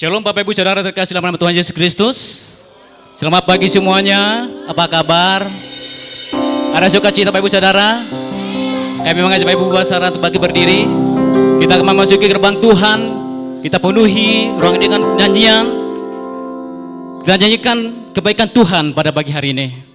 Shalom Bapak Ibu Saudara terkasih dalam nama Tuhan Yesus Kristus. Selamat pagi semuanya, apa kabar? Ada sukacita Bapak Ibu Saudara? Kami mengajak Bapak Ibu Saudara untuk bagi berdiri. Kita akan memasuki gerbang Tuhan. Kita penuhi ruangan dengan nyanyian. Kita nyanyikan kebaikan Tuhan pada pagi hari ini.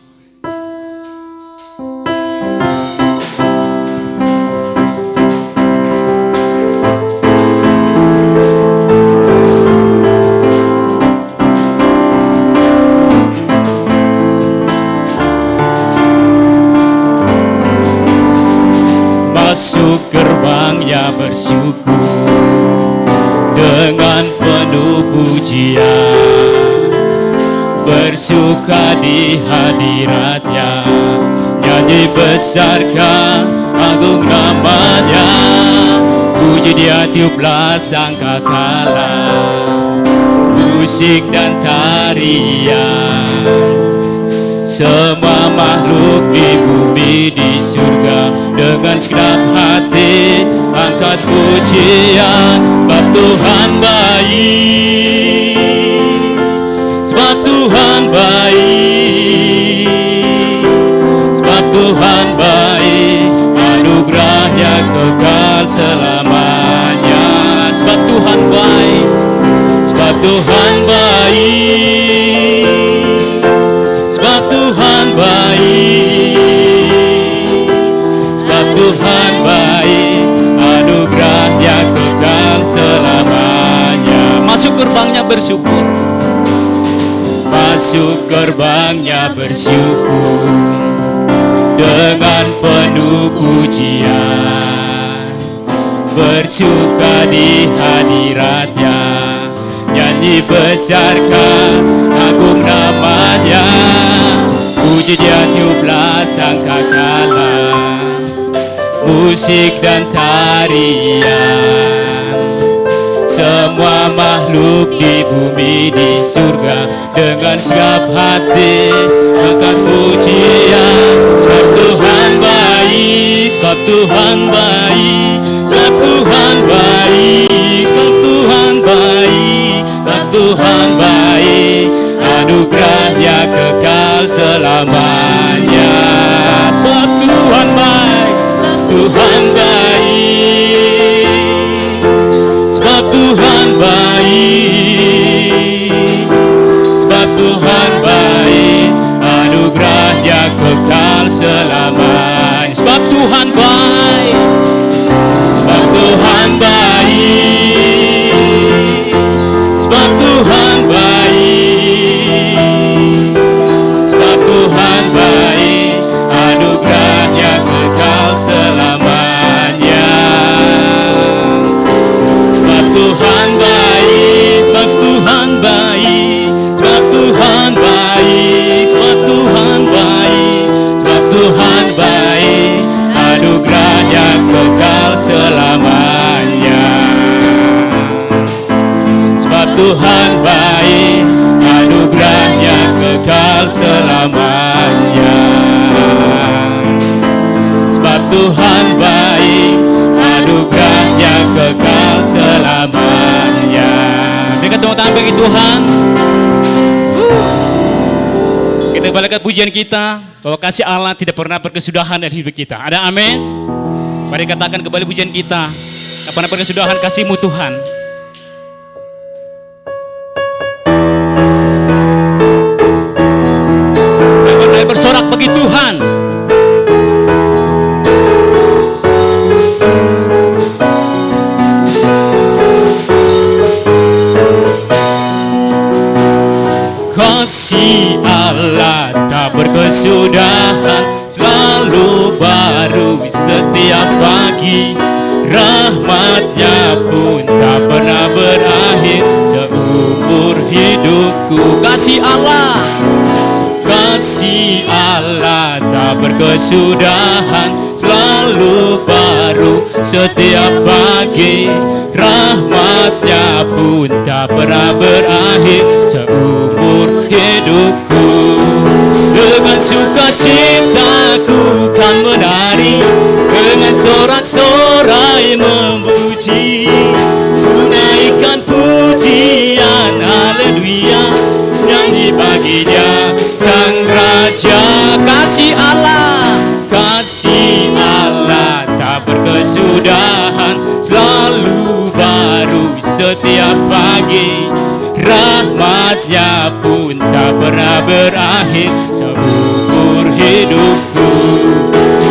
Masuk gerbangnya bersyukur dengan penuh pujian, bersuka di hadiratnya, nyanyi besarkan agung namanya, puji dia tiuplah sangkakala, musik dan tarian. Semua makhluk di bumi di surga dengan segenap hati angkat pujian, sebab Tuhan baik, sebab Tuhan baik, sebab Tuhan baik, anugerahnya kekal selamanya, sebab Tuhan baik, sebab Tuhan baik, sebab Tuhan baik, sebab Tuhan baik, anugerahnya kekal selamanya. Masuk gerbangnya bersyukur, masuk gerbangnya bersyukur dengan penuh pujian, bersuka di hadiratnya, nyanyi besarkan agung namanya, puji dia tiuplah sangkakala, musik dan tarian. Semua makhluk di bumi di surga dengan segenap hati angkat pujian, sebab Tuhan baik, sebab Tuhan baik, sebab Tuhan baik, sebab Tuhan baik, sebab Tuhan baik, anugerahnya kekal selamanya, sebab Tuhan baik, sebab Tuhan baik, sebab Tuhan baik, sebab Tuhan baik, anugerahnya kekal selamanya, sebab Tuhan baik, sebab Tuhan baik, sebab Tuhan baik, sebab Tuhan baik, anugerahnya kekal selamanya, sebab Tuhan baik, sebab Tuhan baik, sebab Tuhan baik, sebab Tuhan baik, sebab Tuhan baik, anugerahnya kekal selamanya, sebab Tuhan baik, anugerahnya kekal selamanya, sebab Tuhan baik, anugerahnya kekal selamanya. Berikan tepuk tangan bagi Tuhan. Kita balikan pujian kita bahwa kasih Allah tidak pernah berkesudahan dalam hidup kita. Ada amin? Mari katakan kembali pujian kita, tak pernah berkesudahan kasih-Mu Tuhan. Mari bersorak bagi Tuhan. Kasih Allah tak berkesudahan, selalu baru setiap pagi, rahmatnya pun tak pernah berakhir seumur hidupku. Kasih Allah, kasih Allah tak berkesudahan, selalu baru setiap pagi, rahmatnya pun tak pernah berakhir seumur hidupku. Dengan sukacitaku kan menari, dengan sorak-sorai memuji, ku naikkan pujian rahmatnya pun tak pernah berakhir seumur hidupku.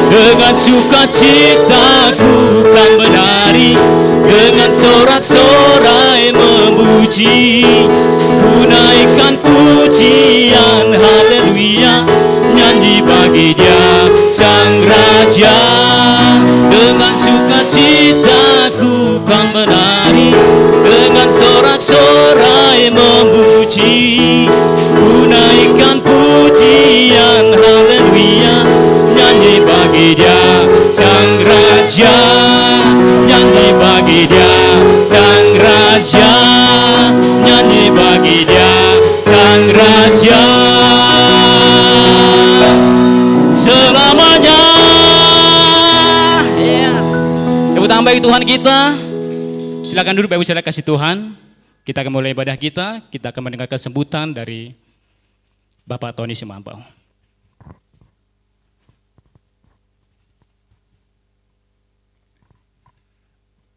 Dengan sukacitaku kan menari, dengan sorak-sorai memuji, ku naikkan pujian haleluya, nyanyi bagi Dia Sang Raja. Dengan sukacitaku kan menari, dengan sorak-sorai memuji, ku naikkan pujian haleluya, nyanyi bagi Dia Sang Raja, nyanyi bagi Dia Sang Raja, nyanyi bagi Dia Sang Raja selamanya. Tepuk tangan bagi Tuhan kita. Silakan duduk Bapak Ibu Saudara kasih Tuhan. Kita akan mulai ibadah kita. Kita akan mendengarkan sambutan dari Bapak Tony Simampau.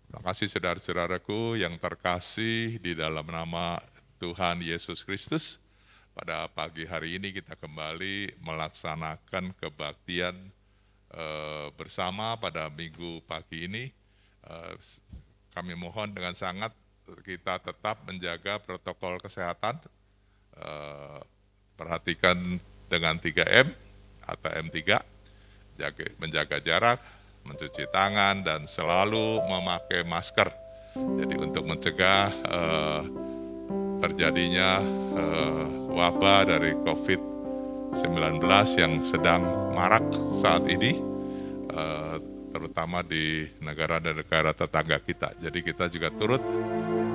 Terima kasih saudara-saudaraku yang terkasih di dalam nama Tuhan Yesus Kristus. Pada pagi hari ini kita kembali melaksanakan kebaktian bersama pada minggu pagi ini. Kami mohon dengan sangat kita tetap menjaga protokol kesehatan, perhatikan dengan 3M atau M3, menjaga jarak, mencuci tangan, dan selalu memakai masker. Jadi untuk mencegah terjadinya wabah dari COVID-19 yang sedang marak saat ini, terutama di negara dan negara tetangga kita. Jadi kita juga turut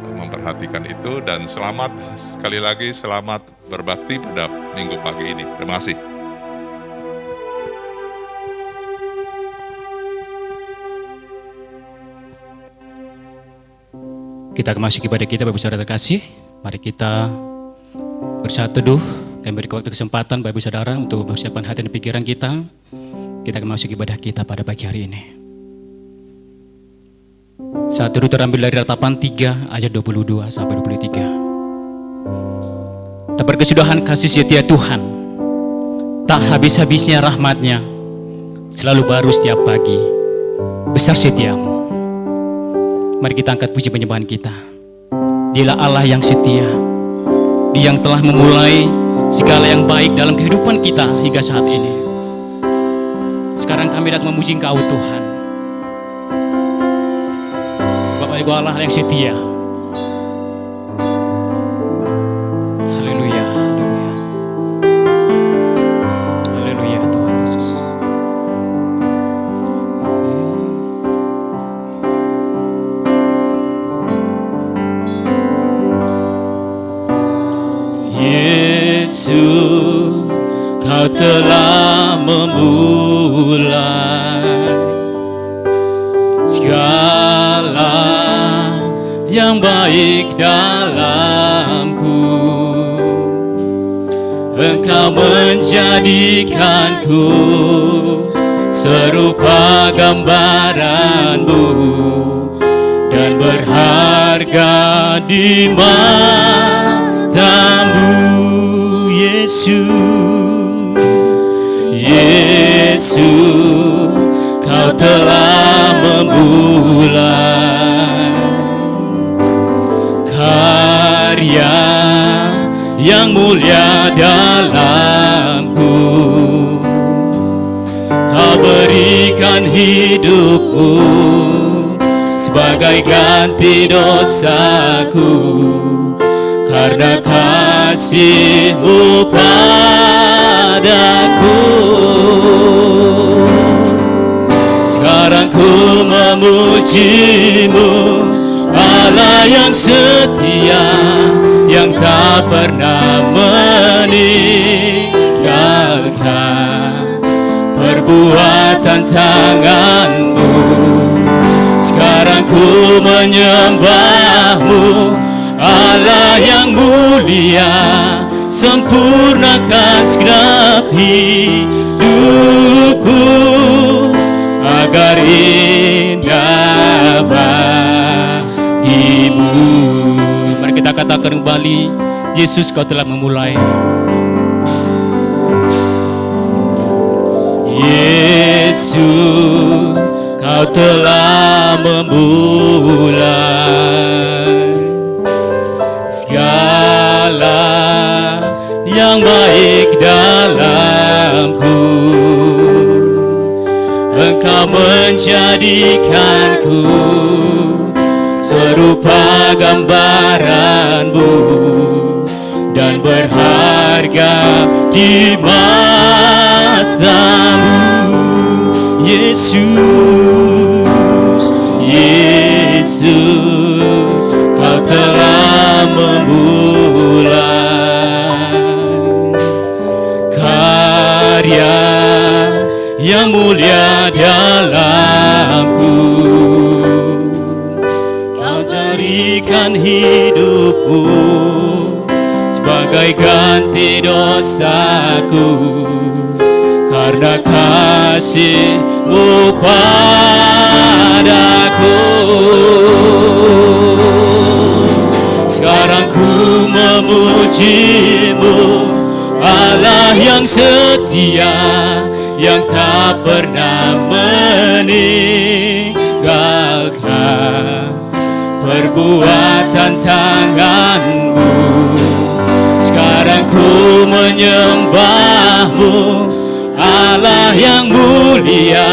memperhatikan itu, dan selamat, sekali lagi selamat berbakti pada minggu pagi ini. Terima kasih. Kita akan masuk ibadah kita Bapak Ibu Saudara terkasih. Mari kita bersatu teduh. Kami beri waktu kesempatan Bapak Ibu Saudara untuk mempersiapkan hati dan pikiran kita. Kita akan masuk ibadah kita pada pagi hari ini. Saat teduh terambil dari Ratapan 3 ayat 22 sampai 23. Tak berkesudahan kasih setia Tuhan, tak habis-habisnya rahmat-Nya, selalu baru setiap pagi, besar setiamu. Mari kita angkat puji penyembahan kita. Dialah Allah yang setia, Dia yang telah memulai segala yang baik dalam kehidupan kita hingga saat ini. Sekarang kami datang memuji Engkau Tuhan, sebab Engkau Allah yang setia. Haleluya, haleluya, haleluya Tuhan Yesus. Yesus, Kau telah memulai segala yang baik dalamku. Engkau menjadikanku serupa gambaran-Mu dan berharga di mata-Mu. Yesus, Kau telah memulai karya yang mulia dalamku. Kau berikan hidupmu sebagai ganti dosaku, karena kasih-Mu padaku. Sekarang ku memuji-Mu, Allah yang setia, yang tak pernah meninggalkan perbuatan tangan-Mu. Sekarang ku menyembah-Mu, Allah yang mulia, sempurnakan segenap hidupku agar indah bagi-Mu. Mari kita kita katakan kembali, Yesus kau telah memulai. Yesus kau telah memulai segala yang baik dalamku. Engkau menjadikanku serupa gambaranmu dan berharga di matamu. Yesus, Yesus, kau telah memulai karya yang mulia dalamku. Kau jadikan hidupku sebagai ganti dosaku, karena kasih-Mu padaku. Sekarang ku memuji-Mu, Allah yang setia, yang tak pernah meninggalkan perbuatan tangan-Mu. Sekarang ku menyembah-Mu, Allah yang mulia,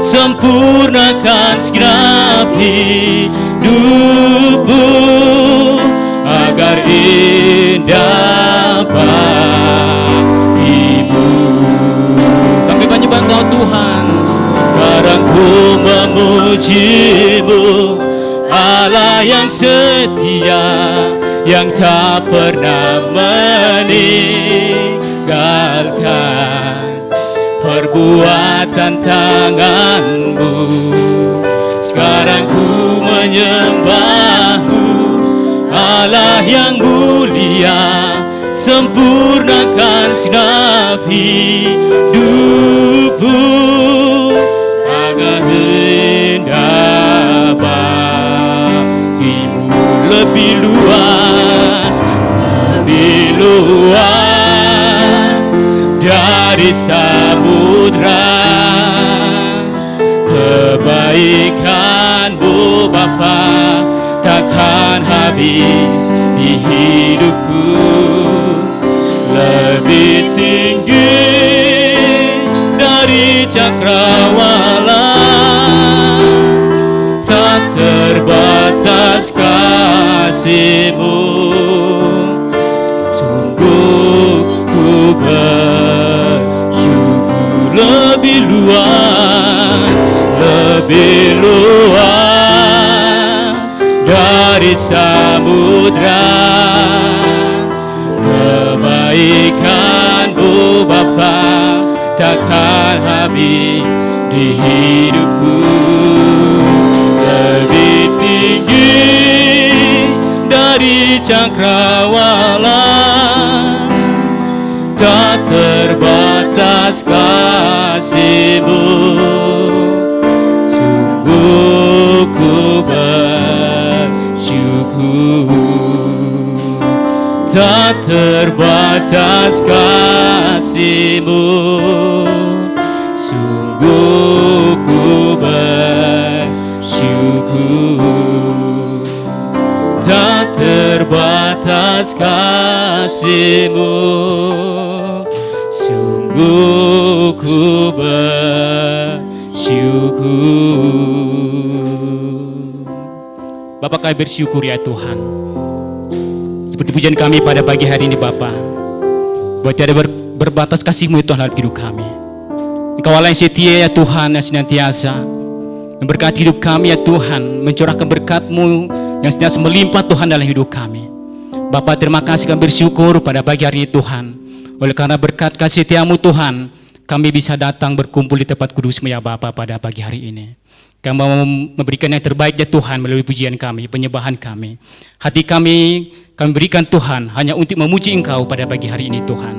sempurnakan segenap hidupku agar indah bagimu. Kami menyembah Engkau Tuhan. Sekarang ku memuji-Mu, Allah yang setia, yang tak pernah meninggalkan perbuatan tangan-Mu. Sekarang ku menyembah-Mu, Allah yang mulia, sempurnakan segenap hidupku agar indah bagimu. Lebih luas dari samudra, kebaikan-Mu Bapa takkan habis di hidupku. Lebih tinggi dari cakrawala, tak terbatas kasih-Mu. Sungguh ku bersyukur. Lebih luas dari samudra, kebaikan-Mu Bapa takkan habis di hidupku. Lebih tinggi dari cakrawala, tak terbatas kasih-Mu. Sungguh ku bersyukur, tak terbatas kasih-Mu. Sungguh ku bersyukur, tak terbatas kasih-Mu. Sungguh ku bersyukur. Bapa, kami bersyukur ya Tuhan, seperti pujian kami pada pagi hari ini Bapa, buat tiada berbatas kasih-Mu Tuhan dalam hidup kami. Engkau Allah yang setia ya Tuhan, yang senantiasa memberkati hidup kami ya Tuhan, mencurahkan berkat-Mu yang senantiasa melimpah Tuhan dalam hidup kami. Bapa, terima kasih, kami bersyukur pada pagi hari ini Tuhan, oleh karena berkat kasih setia-Mu Tuhan, kami bisa datang berkumpul di tempat kudus-Mu ya Bapa pada pagi hari ini. Kami mau memberikan yang terbaik ya Tuhan melalui pujian kami, penyembahan kami. Hati kami berikan Tuhan hanya untuk memuji Engkau pada pagi hari ini Tuhan.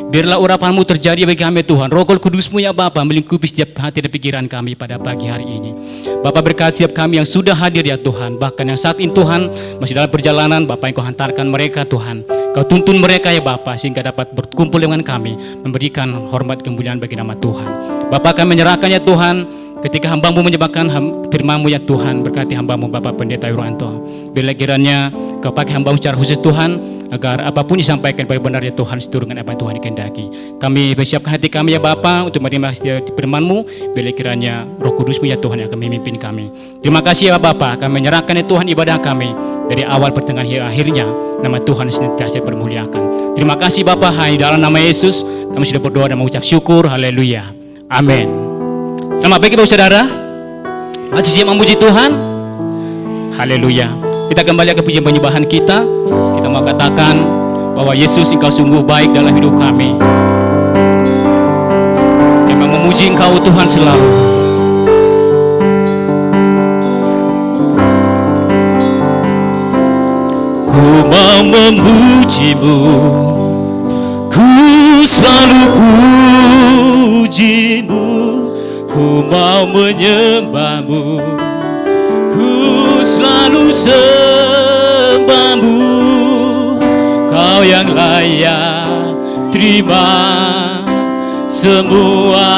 Biarlah urapan-Mu terjadi bagi kami Tuhan. Roh Kudus-Mu ya Bapa melingkupi setiap hati dan pikiran kami pada pagi hari ini. Bapa berkati setiap kami yang sudah hadir ya Tuhan. Bahkan yang saat ini Tuhan masih dalam perjalanan, Bapa Engkau hantarkan mereka Tuhan. Kau tuntun mereka ya Bapa sehingga dapat berkumpul dengan kami, memberikan hormat kemuliaan bagi nama Tuhan. Bapa kami menyerahkan ya Tuhan. Ketika hamba-Mu menyebabkan firman-Mu ya Tuhan, berkati hamba-Mu Bapak Pendeta Yuranto. Bila kiranya Kau pakai hamba-Mu secara khusus Tuhan, agar apapun disampaikan pada benar ya Tuhan, seturut dengan apa yang Tuhan dikehendaki. Kami persiapkan hati kami ya Bapa untuk menerima setiap firman-Mu, bila kiranya Roh Kudus-Mu ya Tuhan yang akan memimpin kami. Terima kasih ya Bapa, kami menyerahkan ya Tuhan ibadah kami dari awal pertengahan hingga akhirnya. Nama Tuhan senantiasa dipermuliakan. Terima kasih Bapa, hanya dalam nama Yesus kami sudah berdoa dan mengucap syukur. Haleluya. Amin. Selamat pagi Bapak Saudara. Masih siap memuji Tuhan? Haleluya. Kita kembali ke pujian penyembahan kita. Kita mau katakan bahwa Yesus Engkau sungguh baik dalam hidup kami. Kami memuji Engkau Tuhan selalu. Ku mau memuji-Mu, ku selalu puji-Mu. Ku mau menyembah-Mu, ku selalu sembah-Mu. Kau yang layak terima semua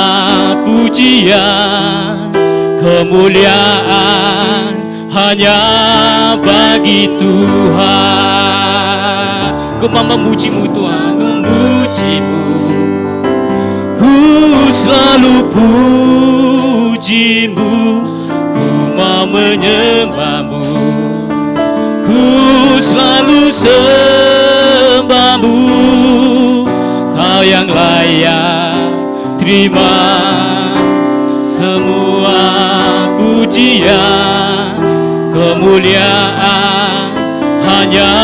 pujian, kemuliaan hanya bagi Tuhan. Ku mau memuji-Mu Tuhan, memuji-Mu. Ku selalu puji-Mu, ku mau menyembah-Mu, ku selalu sembah-Mu. Kau yang layak terima semua pujian, kemuliaan hanya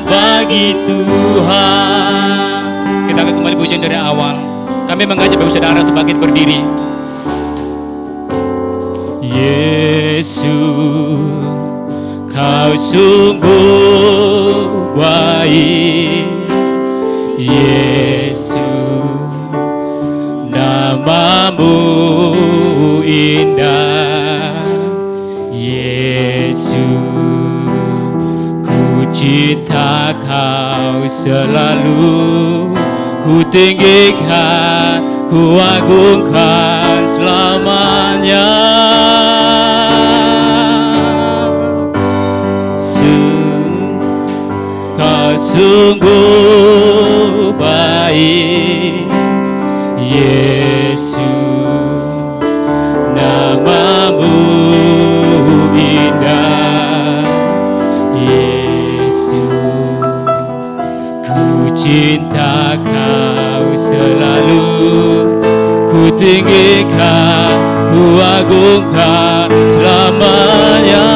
bagi Tuhan. Kita akan kembali pujian dari awal. Kami mengajak Bapak Saudara untuk bangkit berdiri. Yesus, Kau sungguh baik. Yesus, nama-Mu indah. Yesus, ku cinta Kau selalu. Ku tinggikan, ku agungkan selamanya. Kau sungguh baik. Yesus, nama-Mu indah. Yesus, ku cinta Kau selalu. Ku tinggikan, ku agungkan selamanya.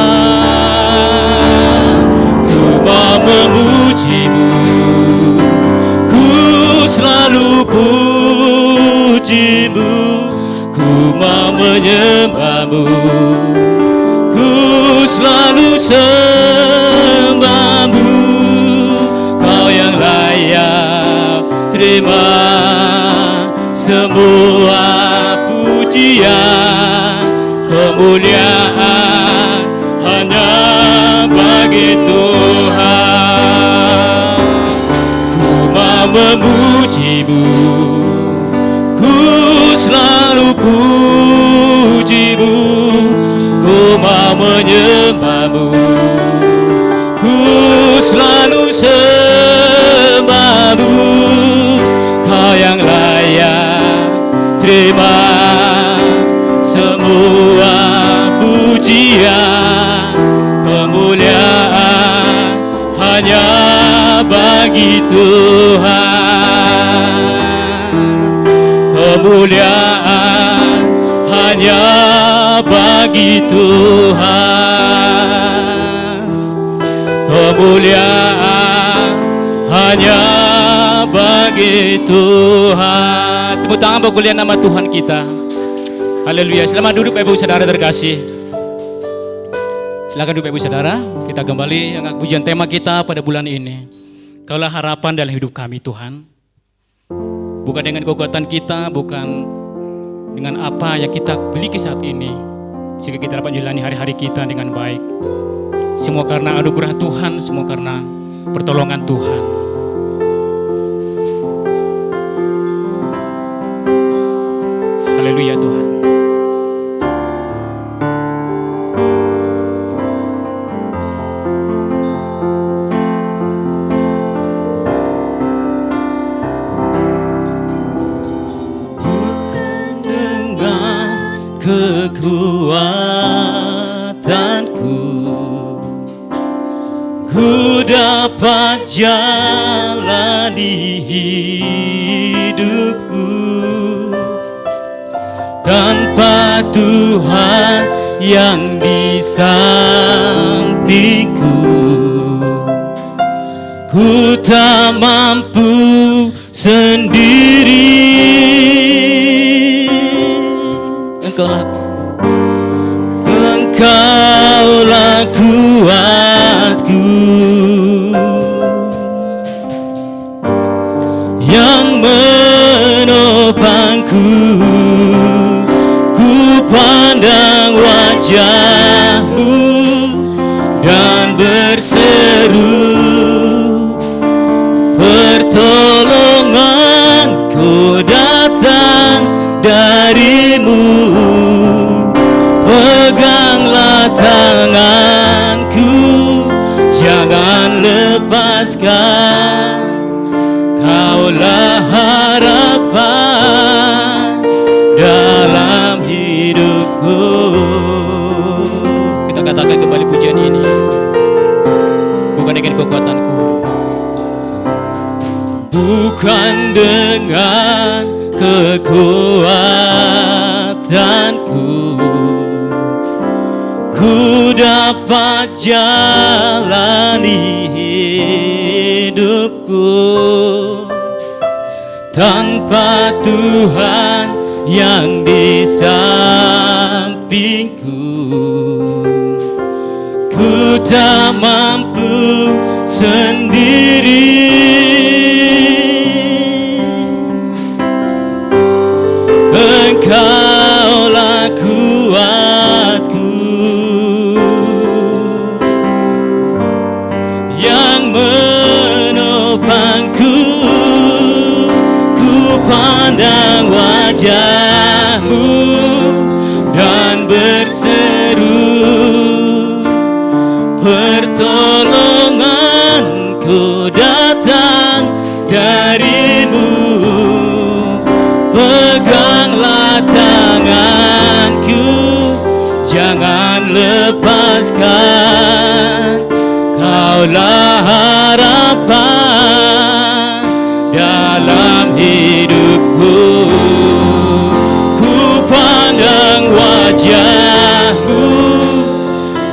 Ku mau memuji-Mu, ku selalu puji-Mu. Ku mau menyembah-Mu, ku selalu sembah-Mu. Kau yang layak terima semua pujian, kemuliaan hanya bagi Tuhan. Ku mau memuji-Mu, ku selalu puji-Mu. Ku mau menyembah-Mu, ku selalu sembah-Mu. Kau yang layak terima semua pujian, kemuliaan hanya bagi Tuhan. Kemuliaan hanya bagi Tuhan. Kemuliaan hanya bagi Tuhan. Tepuk tangan berkuliah nama Tuhan kita. Haleluya. Selamat duduk Ibu Saudara terkasih. Silakan duduk Ibu Saudara. Kita kembali angkat pujian tema kita pada bulan ini. Kaulah harapan dalam hidup kami Tuhan. Bukan dengan kekuatan kita, bukan dengan apa yang kita miliki saat ini, sehingga kita dapat menjalani hari-hari kita dengan baik. Semua karena anugerah Tuhan, semua karena pertolongan Tuhan. Haleluya Tuhan. Bukan dengan kekuatanku ku dapat jalani hidupku, tanpa Tuhan yang di sampingku, ku tak mampu sendiri. Engkaulah kuatku, yang menopangku. Ku pandang wajah-Mu dan berseru, pertolonganku datang dari-Mu. Peganglah tanganku, jangan lepaskan. Kaulah harapan dalam hidupku. Kita katakan kembali pujian ini. Bukan dengan kekuatanku, bukan dengan kekuatanku, ku dapat jalani hidupku, tanpa Tuhan yang di sampingku. Ku tak mampu sendiri. Engkaulah kuatku, yang menopangku. Ku pandang wajah-Mu dan berseru, pertolonganku datang dari-Mu. Peganglah tanganku, jangan lepaskan. Kaulah harapan dalam hidupku. Ku pandang wajah-Mu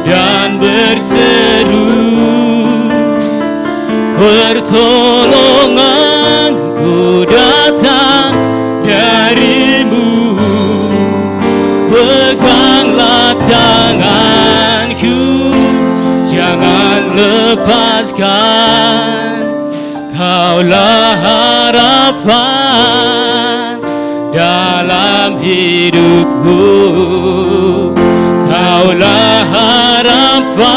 dan berseru, pertolonganku datang dari-Mu. Peganglah tanganku, jangan lepaskan. Kaulah harapan dalam hidupku. Kaulah harapan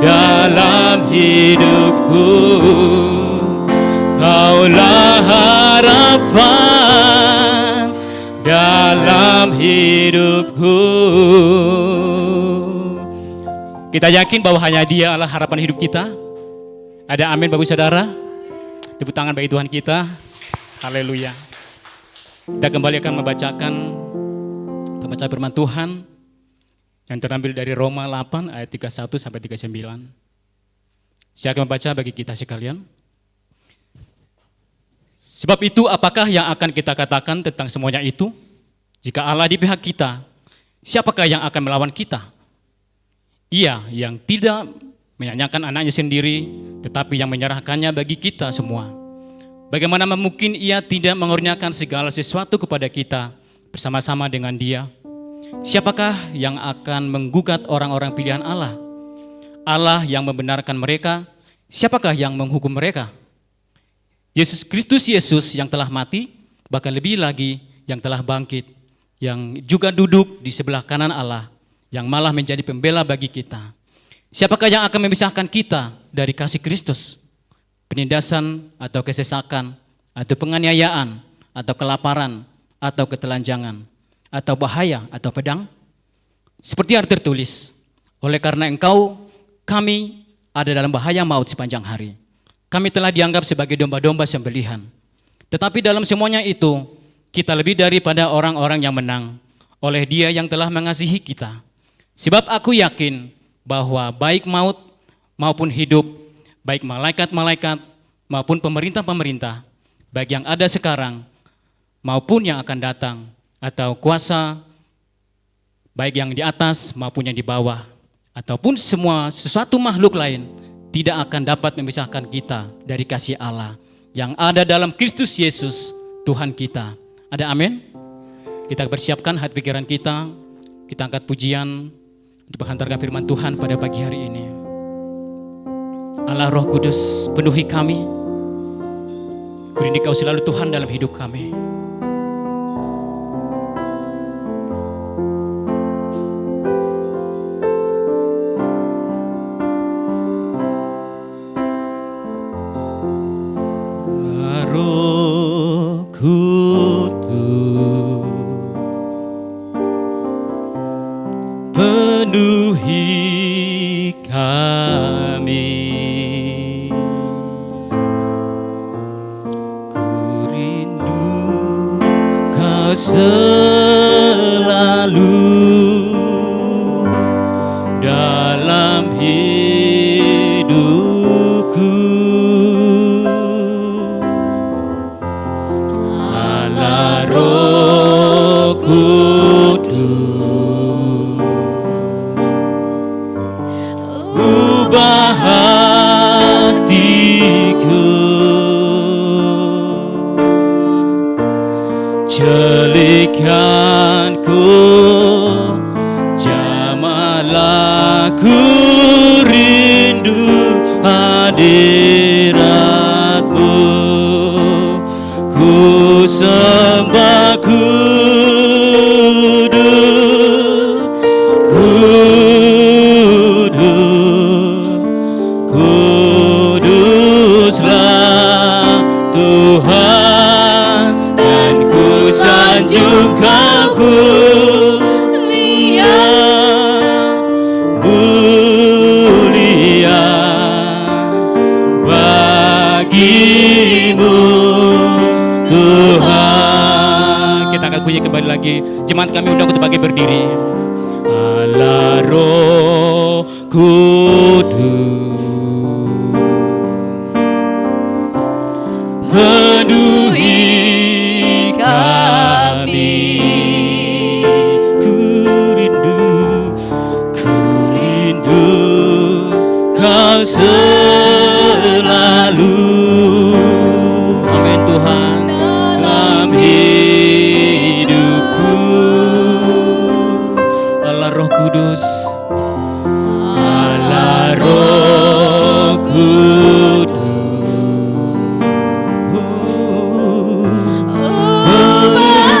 dalam hidupku. Kaulah harapan dalam hidupku. Kita yakin bahwa hanya Dia adalah harapan hidup kita. Ada amin Bapak Saudara? Tepuk tangan bagi Tuhan kita. Haleluya. Kita kembali akan membacakan pembacaan firman Tuhan yang terambil dari Roma 8 ayat 31 sampai 39. Saya akan membaca bagi kita sekalian. Sebab itu apakah yang akan kita katakan tentang semuanya itu? Jika Allah di pihak kita, siapakah yang akan melawan kita? Ia yang tidak menyanyikan anaknya sendiri, tetapi yang menyerahkannya bagi kita semua. Bagaimana mungkin Ia tidak mengurniakan segala sesuatu kepada kita bersama-sama dengan Dia? Siapakah yang akan menggugat orang-orang pilihan Allah? Allah yang membenarkan mereka, siapakah yang menghukum mereka? Yesus Kristus Yesus yang telah mati, bahkan lebih lagi yang telah bangkit, yang juga duduk di sebelah kanan Allah, yang malah menjadi pembela bagi kita. Siapakah yang akan memisahkan kita dari kasih Kristus? Penindasan atau kesesakan, atau penganiayaan, atau kelaparan, atau ketelanjangan, atau bahaya, atau pedang? Seperti yang tertulis, oleh karena engkau, kami ada dalam bahaya maut sepanjang hari. Kami telah dianggap sebagai domba-domba sembelihan. Tetapi dalam semuanya itu, kita lebih daripada orang-orang yang menang oleh Dia yang telah mengasihi kita. Sebab aku yakin bahwa baik maut maupun hidup, baik malaikat-malaikat maupun pemerintah-pemerintah, baik yang ada sekarang maupun yang akan datang, atau kuasa, baik yang di atas maupun yang di bawah, ataupun sesuatu makhluk lain, tidak akan dapat memisahkan kita dari kasih Allah yang ada dalam Kristus Yesus Tuhan kita. Ada amin? Kita persiapkan hati pikiran kita angkat pujian untuk menghantarkan firman Tuhan pada pagi hari ini. Allah Roh Kudus, penuhi kami. Kurindu Kau selalu Tuhan dalam hidup kami. Roh Kudus, penuhi kami. Ku rindu Kau selalu dalam hidupku. Allah Roh Kudus, ubah hatiku, celikanku, jamahlah ku rindu hadirat-Mu. Ku sembah Kudus, Kudus, Kuduslah Tuhan, dan ku sanjung Kau mulia, mulia bagi-Mu Tuhan. Kita akan bunyi kembali lagi. Jemaat kami undang untuk bagi berdiri. Allah Roh Kudus, penuhi kami. Ku rindu Kau selalu. Amin Tuhan, dalam hidupku. Allah Roh Kudus, Allah Roh Kudus, ubah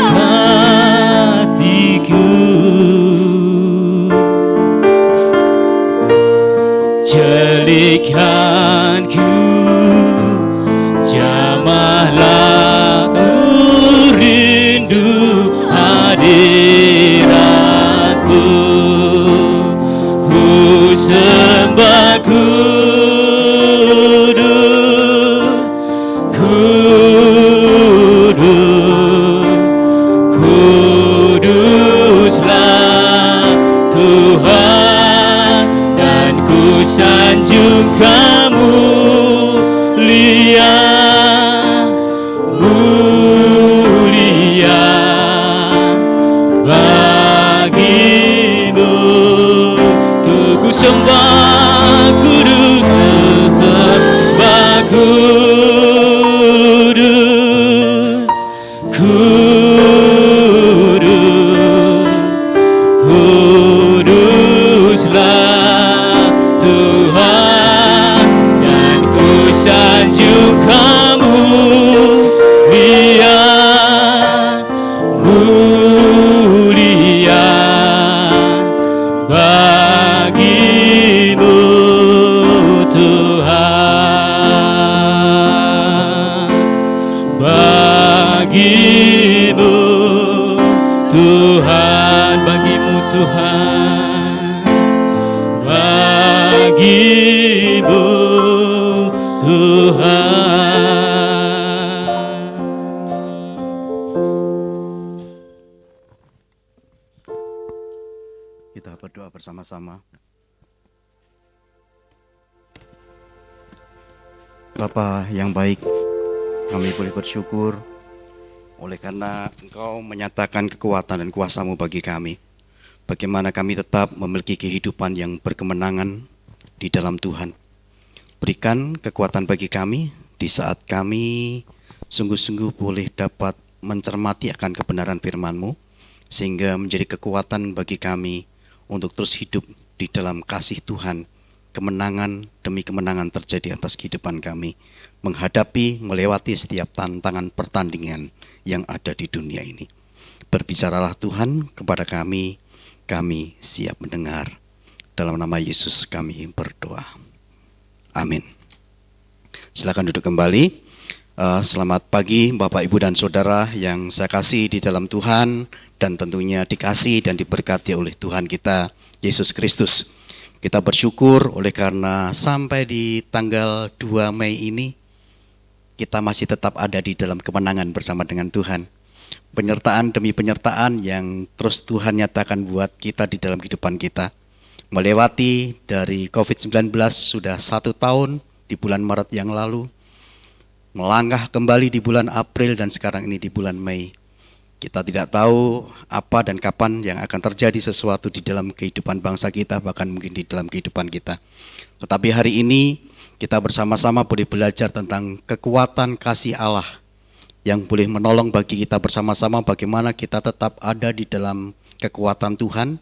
hatiku, celikanku, jamahlah ku rindu hadirat-Mu. Ku sembah Kudus, Kudus, Kuduslah Tuhan, dan ku sanjung Kamu mulia, mulia bagi-Mu. Ku sembah Kudus, kasih-Mu Tuhan. Kita berdoa bersama-sama. Bapa yang baik, kami boleh bersyukur oleh karena Engkau menyatakan kekuatan dan kuasa-Mu bagi kami. Bagaimana kami tetap memiliki kehidupan yang berkemenangan di dalam Tuhan. Berikan kekuatan bagi kami di saat kami sungguh-sungguh boleh dapat mencermati akan kebenaran firman-Mu, sehingga menjadi kekuatan bagi kami untuk terus hidup di dalam kasih Tuhan. Kemenangan demi kemenangan terjadi atas kehidupan kami, menghadapi, melewati setiap tantangan pertandingan yang ada di dunia ini. Berbicaralah Tuhan kepada kami siap mendengar. Dalam nama Yesus kami berdoa. Amin. Silakan duduk kembali. Selamat pagi Bapak, Ibu, dan Saudara yang saya kasih di dalam Tuhan, dan tentunya dikasih dan diberkati oleh Tuhan kita, Yesus Kristus. Kita bersyukur oleh karena sampai di tanggal 2 Mei ini, kita masih tetap ada di dalam kemenangan bersama dengan Tuhan. Penyertaan demi penyertaan yang terus Tuhan nyatakan buat kita di dalam kehidupan kita. Melewati dari COVID-19 sudah 1 tahun di bulan Maret yang lalu, melangkah kembali di bulan April, dan sekarang ini di bulan Mei. Kita tidak tahu apa dan kapan yang akan terjadi sesuatu di dalam kehidupan bangsa kita, bahkan mungkin di dalam kehidupan kita. Tetapi hari ini kita bersama-sama boleh belajar tentang kekuatan kasih Allah yang boleh menolong bagi kita bersama-sama bagaimana kita tetap ada di dalam kekuatan Tuhan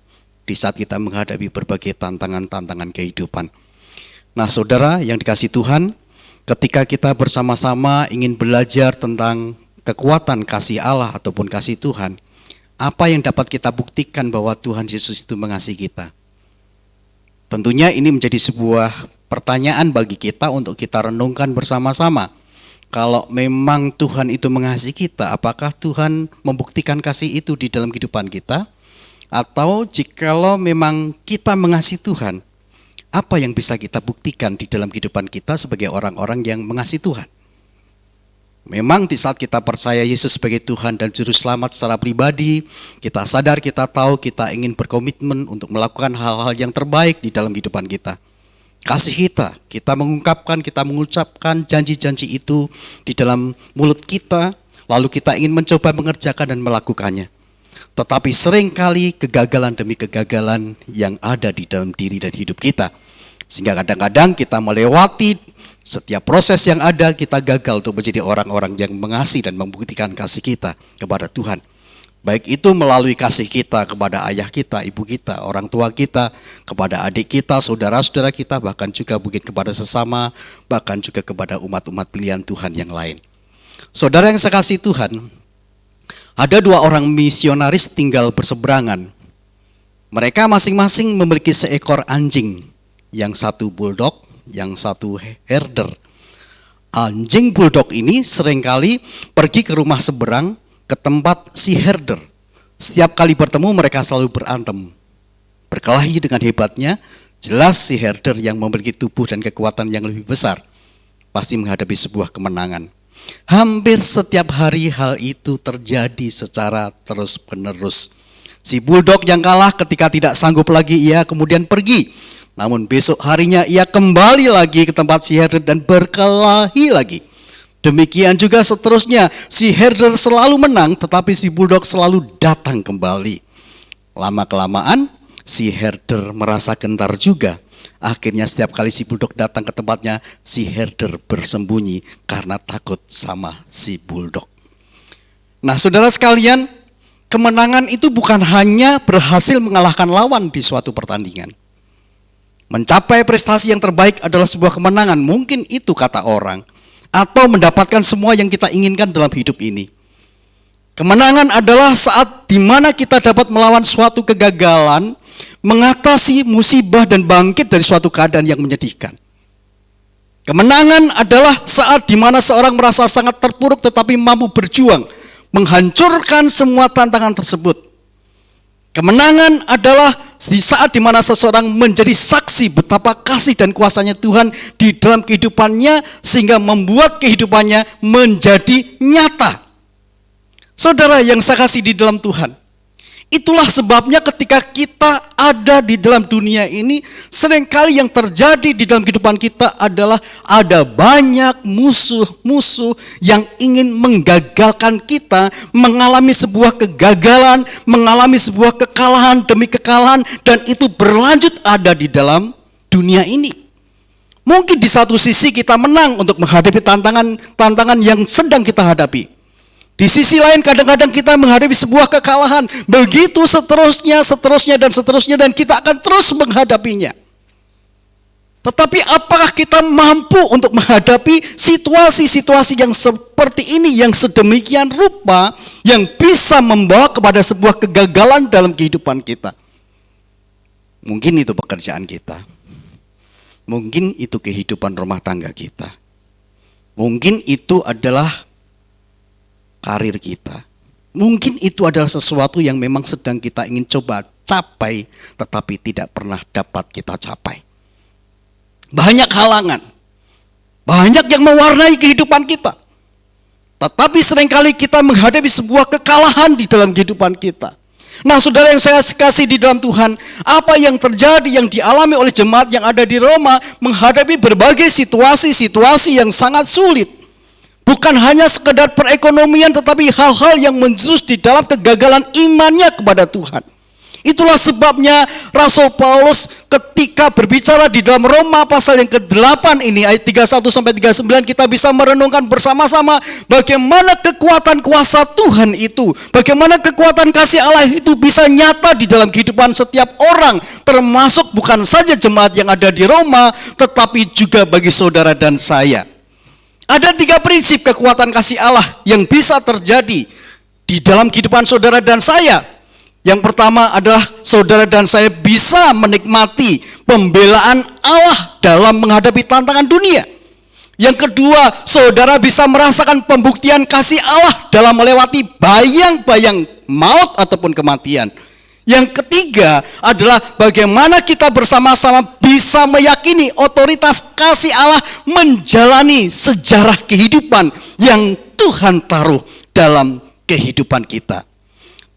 di saat kita menghadapi berbagai tantangan-tantangan kehidupan. Nah, saudara yang dikasih Tuhan, ketika kita bersama-sama ingin belajar tentang kekuatan kasih Allah ataupun kasih Tuhan, apa yang dapat kita buktikan bahwa Tuhan Yesus itu mengasihi kita? Tentunya ini menjadi sebuah pertanyaan bagi kita untuk kita renungkan bersama-sama. Kalau memang Tuhan itu mengasihi kita, apakah Tuhan membuktikan kasih itu di dalam kehidupan kita? Atau jikalau memang kita mengasihi Tuhan, apa yang bisa kita buktikan di dalam kehidupan kita sebagai orang-orang yang mengasihi Tuhan? Memang di saat kita percaya Yesus sebagai Tuhan dan Juru Selamat secara pribadi, kita sadar, kita tahu, kita ingin berkomitmen untuk melakukan hal-hal yang terbaik di dalam kehidupan kita. Kasih kita mengungkapkan, kita mengucapkan janji-janji itu di dalam mulut kita, lalu kita ingin mencoba mengerjakan dan melakukannya. Tetapi seringkali kegagalan demi kegagalan yang ada di dalam diri dan hidup kita, sehingga kadang-kadang kita melewati setiap proses yang ada, kita gagal untuk menjadi orang-orang yang mengasihi dan membuktikan kasih kita kepada Tuhan. Baik itu melalui kasih kita kepada ayah kita, ibu kita, orang tua kita, kepada adik kita, saudara-saudara kita, bahkan juga mungkin kepada sesama, bahkan juga kepada umat-umat pilihan Tuhan yang lain. Saudara yang saya kasih Tuhan, ada 2 orang misionaris tinggal berseberangan. Mereka masing-masing memiliki seekor anjing, yang satu bulldog, yang satu herder. Anjing bulldog ini seringkali pergi ke rumah seberang, ke tempat si herder. Setiap kali bertemu mereka selalu berantem, berkelahi dengan hebatnya. Jelas si herder yang memiliki tubuh dan kekuatan yang lebih besar pasti menghadapi sebuah kemenangan. Hampir setiap hari hal itu terjadi secara terus-menerus. Si bulldog yang kalah ketika tidak sanggup lagi, ia kemudian pergi. Namun besok harinya ia kembali lagi ke tempat si herder dan berkelahi lagi. Demikian juga seterusnya, si herder selalu menang, tetapi si bulldog selalu datang kembali. Lama-kelamaan si herder merasa gentar juga. Akhirnya setiap kali si bulldog datang ke tempatnya, si herder bersembunyi karena takut sama si bulldog. Nah, saudara sekalian, kemenangan itu bukan hanya berhasil mengalahkan lawan di suatu pertandingan. Mencapai prestasi yang terbaik adalah sebuah kemenangan, mungkin itu kata orang, atau mendapatkan semua yang kita inginkan dalam hidup ini. Kemenangan adalah saat dimana kita dapat melawan suatu kegagalan, mengatasi musibah dan bangkit dari suatu keadaan yang menyedihkan. Kemenangan adalah saat dimana seorang merasa sangat terpuruk tetapi mampu berjuang, menghancurkan semua tantangan tersebut. Kemenangan adalah di saat dimana seseorang menjadi saksi betapa kasih dan kuasanya Tuhan di dalam kehidupannya sehingga membuat kehidupannya menjadi nyata. Saudara yang saya kasih di dalam Tuhan, itulah sebabnya ketika kita ada di dalam dunia ini, seringkali yang terjadi di dalam kehidupan kita adalah ada banyak musuh-musuh yang ingin menggagalkan kita, mengalami sebuah kegagalan, mengalami sebuah kekalahan demi kekalahan, dan itu berlanjut ada di dalam dunia ini. Mungkin di satu sisi kita menang untuk menghadapi tantangan yang sedang kita hadapi. Di sisi lain kadang-kadang kita menghadapi sebuah kekalahan. Begitu seterusnya dan kita akan terus menghadapinya. Tetapi apakah kita mampu untuk menghadapi situasi-situasi yang seperti ini, yang sedemikian rupa, yang bisa membawa kepada sebuah kegagalan dalam kehidupan kita? Mungkin itu pekerjaan kita. Mungkin itu kehidupan rumah tangga kita. Mungkin itu adalah karir kita. Mungkin itu adalah sesuatu yang memang sedang kita ingin coba capai, tetapi tidak pernah dapat kita capai. Banyak halangan, banyak yang mewarnai kehidupan kita. Tetapi seringkali kita menghadapi sebuah kekalahan di dalam kehidupan kita. Nah, saudara yang saya kasih di dalam Tuhan, apa yang terjadi, yang dialami oleh jemaat yang ada di Roma, menghadapi berbagai situasi-situasi yang sangat sulit. Bukan hanya sekedar perekonomian, tetapi hal-hal yang menjurus di dalam kegagalan imannya kepada Tuhan. Itulah sebabnya Rasul Paulus ketika berbicara di dalam Roma pasal yang ke-8 ini, ayat 31-39, kita bisa merenungkan bersama-sama bagaimana kekuatan kuasa Tuhan itu, bagaimana kekuatan kasih Allah itu bisa nyata di dalam kehidupan setiap orang, termasuk bukan saja jemaat yang ada di Roma, tetapi juga bagi saudara dan saya. Ada 3 prinsip kekuatan kasih Allah yang bisa terjadi di dalam kehidupan saudara dan saya. Yang pertama adalah saudara dan saya bisa menikmati pembelaan Allah dalam menghadapi tantangan dunia. Yang kedua, saudara bisa merasakan pembuktian kasih Allah dalam melewati bayang-bayang maut ataupun kematian. Yang ketiga adalah bagaimana kita bersama-sama bisa meyakini otoritas kasih Allah menjalani sejarah kehidupan yang Tuhan taruh dalam kehidupan kita.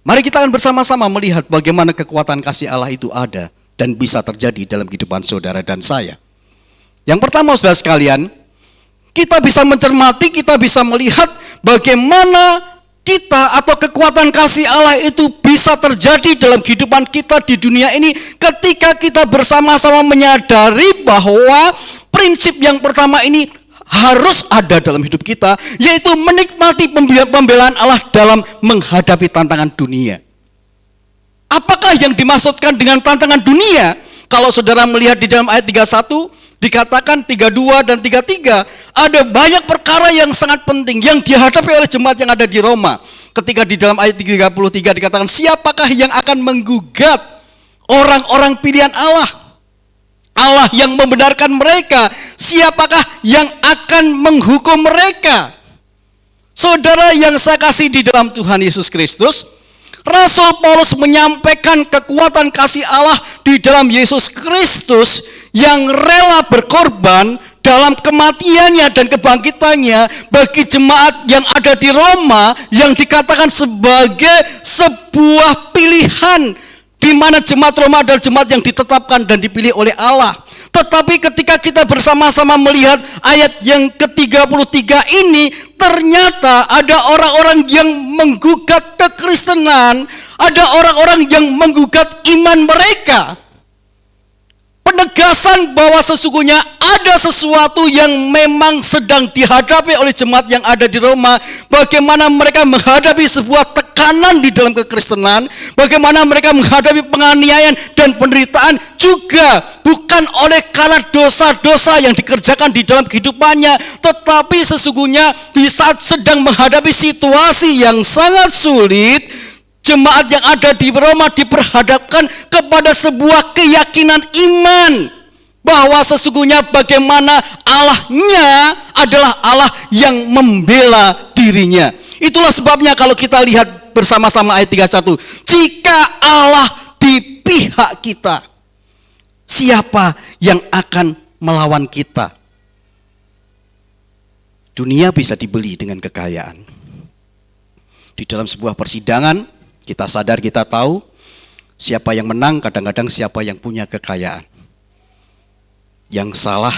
Mari kita akan bersama-sama melihat bagaimana kekuatan kasih Allah itu ada dan bisa terjadi dalam kehidupan saudara dan saya. Yang pertama, saudara sekalian, kita bisa mencermati, kita bisa melihat bagaimana kita atau kekuatan kasih Allah itu bisa terjadi dalam kehidupan kita di dunia ini ketika kita bersama-sama menyadari bahwa prinsip yang pertama ini harus ada dalam hidup kita, yaitu menikmati pembelaan Allah dalam menghadapi tantangan dunia. Apakah yang dimaksudkan dengan tantangan dunia? Kalau saudara melihat di dalam ayat 31, dikatakan 32 dan 33, ada banyak perkara yang sangat penting yang dihadapi oleh jemaat yang ada di Roma. Ketika di dalam ayat 33 dikatakan, siapakah yang akan menggugat orang-orang pilihan Allah? Allah yang membenarkan mereka, siapakah yang akan menghukum mereka? Saudara yang saya kasih di dalam Tuhan Yesus Kristus, Rasul Paulus menyampaikan kekuatan kasih Allah di dalam Yesus Kristus yang rela berkorban dalam kematiannya dan kebangkitannya bagi jemaat yang ada di Roma, yang dikatakan sebagai sebuah pilihan, di mana jemaat Roma adalah jemaat yang ditetapkan dan dipilih oleh Allah. Tetapi ketika kita bersama-sama melihat ayat yang ke-33 ini, ternyata ada orang-orang yang menggugat kekristenan, ada orang-orang yang menggugat iman mereka. Penegasan bahwa sesungguhnya ada sesuatu yang memang sedang dihadapi oleh jemaat yang ada di Roma. Bagaimana mereka menghadapi sebuah tekanan di dalam kekristenan, bagaimana mereka menghadapi penganiayaan dan penderitaan juga bukan oleh karena dosa-dosa yang dikerjakan di dalam kehidupannya, tetapi sesungguhnya di saat sedang menghadapi situasi yang sangat sulit, jemaat yang ada di Roma diperhadapkan kepada sebuah keyakinan iman bahwa sesungguhnya bagaimana Allahnya adalah Allah yang membela dirinya. Itulah sebabnya kalau kita lihat bersama-sama ayat 31, jika Allah di pihak kita, siapa yang akan melawan kita? Dunia bisa dibeli dengan kekayaan. Di dalam sebuah persidangan, kita sadar, kita tahu siapa yang menang, kadang-kadang siapa yang punya kekayaan. Yang salah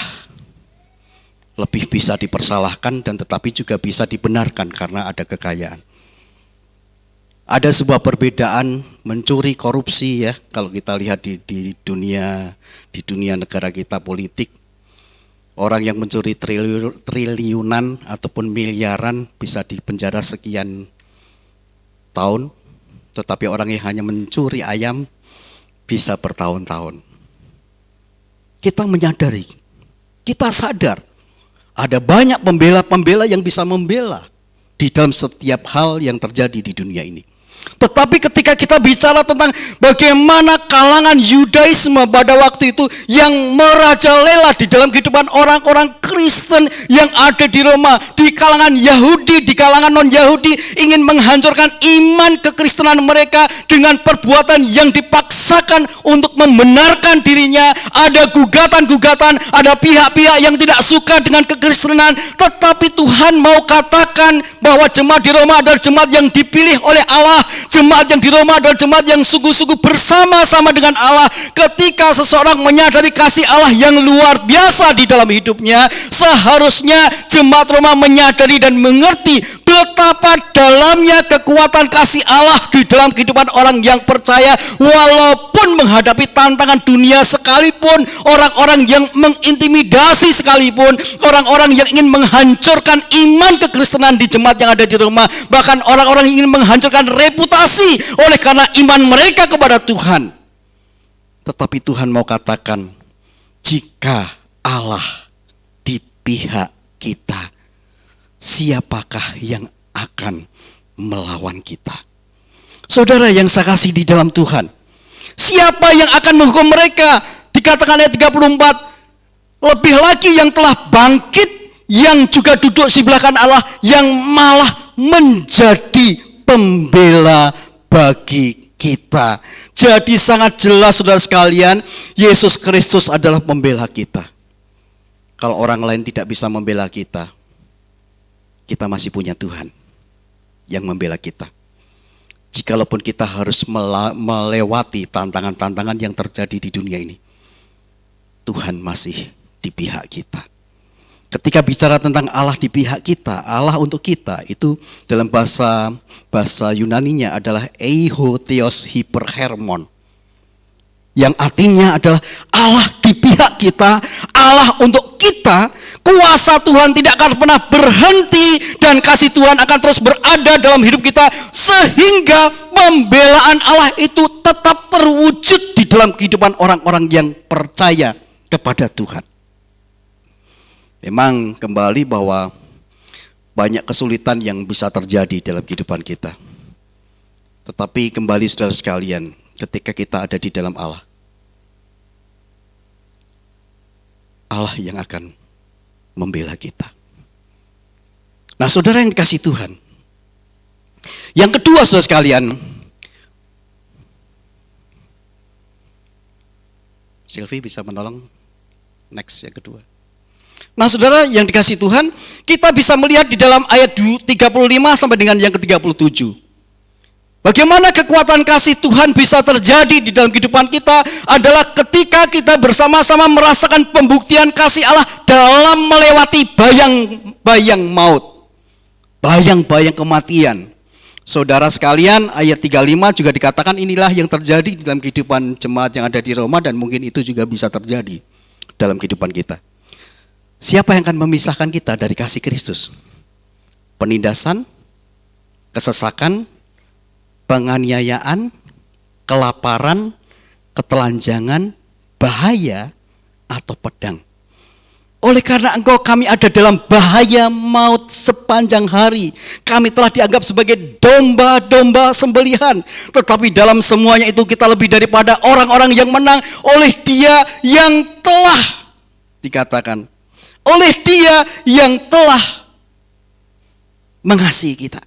lebih bisa dipersalahkan dan tetapi juga bisa dibenarkan karena ada kekayaan. Ada sebuah perbedaan mencuri, korupsi ya. Kalau kita lihat di dunia negara kita politik, orang yang mencuri triliunan ataupun miliaran bisa dipenjara sekian tahun, tetapi orang yang hanya mencuri ayam bisa bertahun-tahun. Kita menyadari, kita sadar ada banyak pembela-pembela yang bisa membela di dalam setiap hal yang terjadi di dunia ini. Tetapi ketika kita bicara tentang bagaimana kalangan Yudaisme pada waktu itu yang merajalela di dalam kehidupan orang-orang Kristen yang ada di Roma, di kalangan Yahudi, di kalangan non-Yahudi, ingin menghancurkan iman kekristenan mereka dengan perbuatan yang dipaksakan untuk membenarkan dirinya. Ada gugatan-gugatan, ada pihak-pihak yang tidak suka dengan kekristenan, tetapi Tuhan mau katakan bahwa jemaat di Roma adalah jemaat yang dipilih oleh Allah. Jemaat yang di Roma adalah jemaat yang sungguh-sungguh bersama-sama dengan Allah. Ketika seseorang menyadari kasih Allah yang luar biasa di dalam hidupnya, seharusnya jemaat Roma menyadari dan mengerti betapa dalamnya kekuatan kasih Allah di dalam kehidupan orang yang percaya. Walaupun menghadapi tantangan dunia sekalipun, orang-orang yang mengintimidasi sekalipun, orang-orang yang ingin menghancurkan iman kekristenan di jemaat yang ada di Roma, bahkan orang-orang yang ingin menghancurkan reputasi oleh karena iman mereka kepada Tuhan. Tetapi Tuhan mau katakan, jika Allah di pihak kita, siapakah yang akan melawan kita? Saudara yang saya kasih di dalam Tuhan, siapa yang akan menghukum mereka? Dikatakan ayat 34, lebih lagi yang telah bangkit, yang juga duduk di sebelah kanan Allah, yang malah menjadi pembela bagi kita. Jadi sangat jelas saudara sekalian, Yesus Kristus adalah pembela kita. Kalau orang lain tidak bisa membela kita, kita masih punya Tuhan yang membela kita. Jikalaupun kita harus melewati tantangan-tantangan yang terjadi di dunia ini, Tuhan masih di pihak kita. Ketika bicara tentang Allah di pihak kita, Allah untuk kita, itu dalam bahasa Yunaninya adalah eiho theos hyperhermon, yang artinya adalah Allah di pihak kita, Allah untuk kita. Kuasa Tuhan tidak akan pernah berhenti dan kasih Tuhan akan terus berada dalam hidup kita, sehingga pembelaan Allah itu tetap terwujud di dalam kehidupan orang-orang yang percaya kepada Tuhan. Memang kembali bahwa banyak kesulitan yang bisa terjadi dalam kehidupan kita. Tetapi kembali saudara sekalian, ketika kita ada di dalam Allah, Allah yang akan membela kita. Nah saudara yang dikasih Tuhan, yang kedua saudara sekalian, Sylvie bisa menolong next yang kedua. Nah saudara yang dikasih Tuhan, kita bisa melihat di dalam ayat 35 sampai dengan yang ke-37. Bagaimana kekuatan kasih Tuhan bisa terjadi di dalam kehidupan kita adalah ketika kita bersama-sama merasakan pembuktian kasih Allah dalam melewati bayang-bayang maut, bayang-bayang kematian. Saudara sekalian, ayat 35 juga dikatakan inilah yang terjadi di dalam kehidupan jemaat yang ada di Roma, dan mungkin itu juga bisa terjadi dalam kehidupan kita. Siapa yang akan memisahkan kita dari kasih Kristus? Penindasan, kesesakan, penganiayaan, kelaparan, ketelanjangan, bahaya, atau pedang. Oleh karena Engkau kami ada dalam bahaya maut sepanjang hari. Kami telah dianggap sebagai domba-domba sembelihan. Tetapi dalam semuanya itu kita lebih daripada orang-orang yang menang oleh Dia yang telah dikatakan. Oleh Dia yang telah mengasihi kita.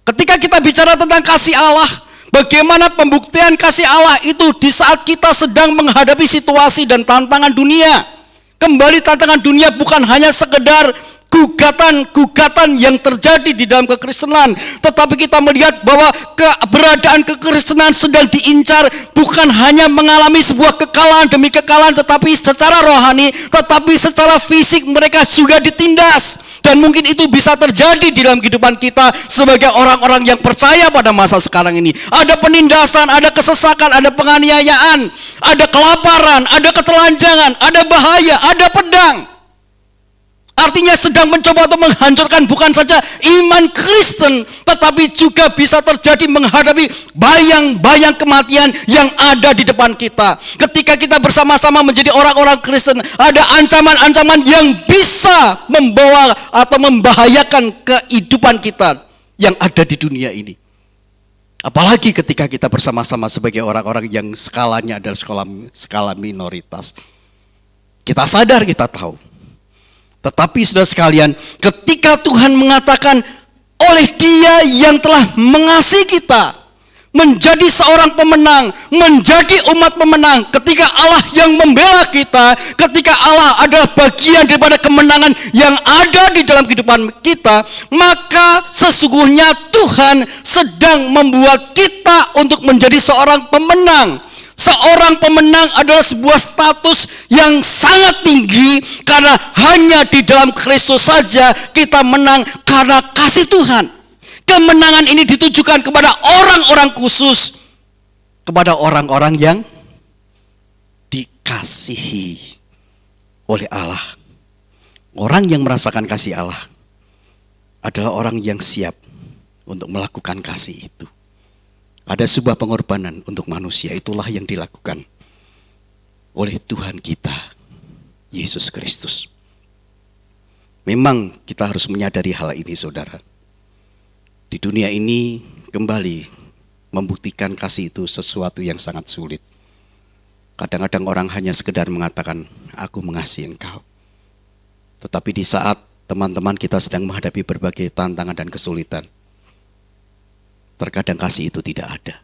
Ketika kita bicara tentang kasih Allah, bagaimana pembuktian kasih Allah itu di saat kita sedang menghadapi situasi dan tantangan dunia. Kembali tantangan dunia bukan hanya sekedar gugatan-gugatan yang terjadi di dalam kekristenan, tetapi kita melihat bahwa keberadaan kekristenan sedang diincar, bukan hanya mengalami sebuah kekalahan demi kekalahan, tetapi secara rohani, tetapi secara fisik mereka juga ditindas. Dan mungkin itu bisa terjadi di dalam kehidupan kita sebagai orang-orang yang percaya pada masa sekarang ini. Ada penindasan, ada kesesakan, ada penganiayaan, ada kelaparan, ada ketelanjangan, ada bahaya, ada pedang. Artinya sedang mencoba untuk menghancurkan bukan saja iman Kristen, tetapi juga bisa terjadi menghadapi bayang-bayang kematian yang ada di depan kita. Ketika kita bersama-sama menjadi orang-orang Kristen, ada ancaman-ancaman yang bisa membawa atau membahayakan kehidupan kita yang ada di dunia ini. Apalagi ketika kita bersama-sama sebagai orang-orang yang skalanya adalah skala minoritas. Kita sadar, kita tahu. Tetapi saudara sekalian, ketika Tuhan mengatakan oleh Dia yang telah mengasihi kita, menjadi seorang pemenang, menjadi umat pemenang, ketika Allah yang membela kita, ketika Allah adalah bagian daripada kemenangan yang ada di dalam kehidupan kita, maka sesungguhnya Tuhan sedang membuat kita untuk menjadi seorang pemenang. Seorang pemenang adalah sebuah status yang sangat tinggi, karena hanya di dalam Kristus saja kita menang karena kasih Tuhan. Kemenangan ini ditujukan kepada orang-orang khusus, kepada orang-orang yang dikasihi oleh Allah. Orang yang merasakan kasih Allah adalah orang yang siap untuk melakukan kasih itu. Ada sebuah pengorbanan untuk manusia, itulah yang dilakukan oleh Tuhan kita, Yesus Kristus. Memang kita harus menyadari hal ini, saudara. Di dunia ini kembali membuktikan kasih itu sesuatu yang sangat sulit. Kadang-kadang orang hanya sekedar mengatakan, aku mengasihi engkau. Tetapi di saat teman-teman kita sedang menghadapi berbagai tantangan dan kesulitan, terkadang kasih itu tidak ada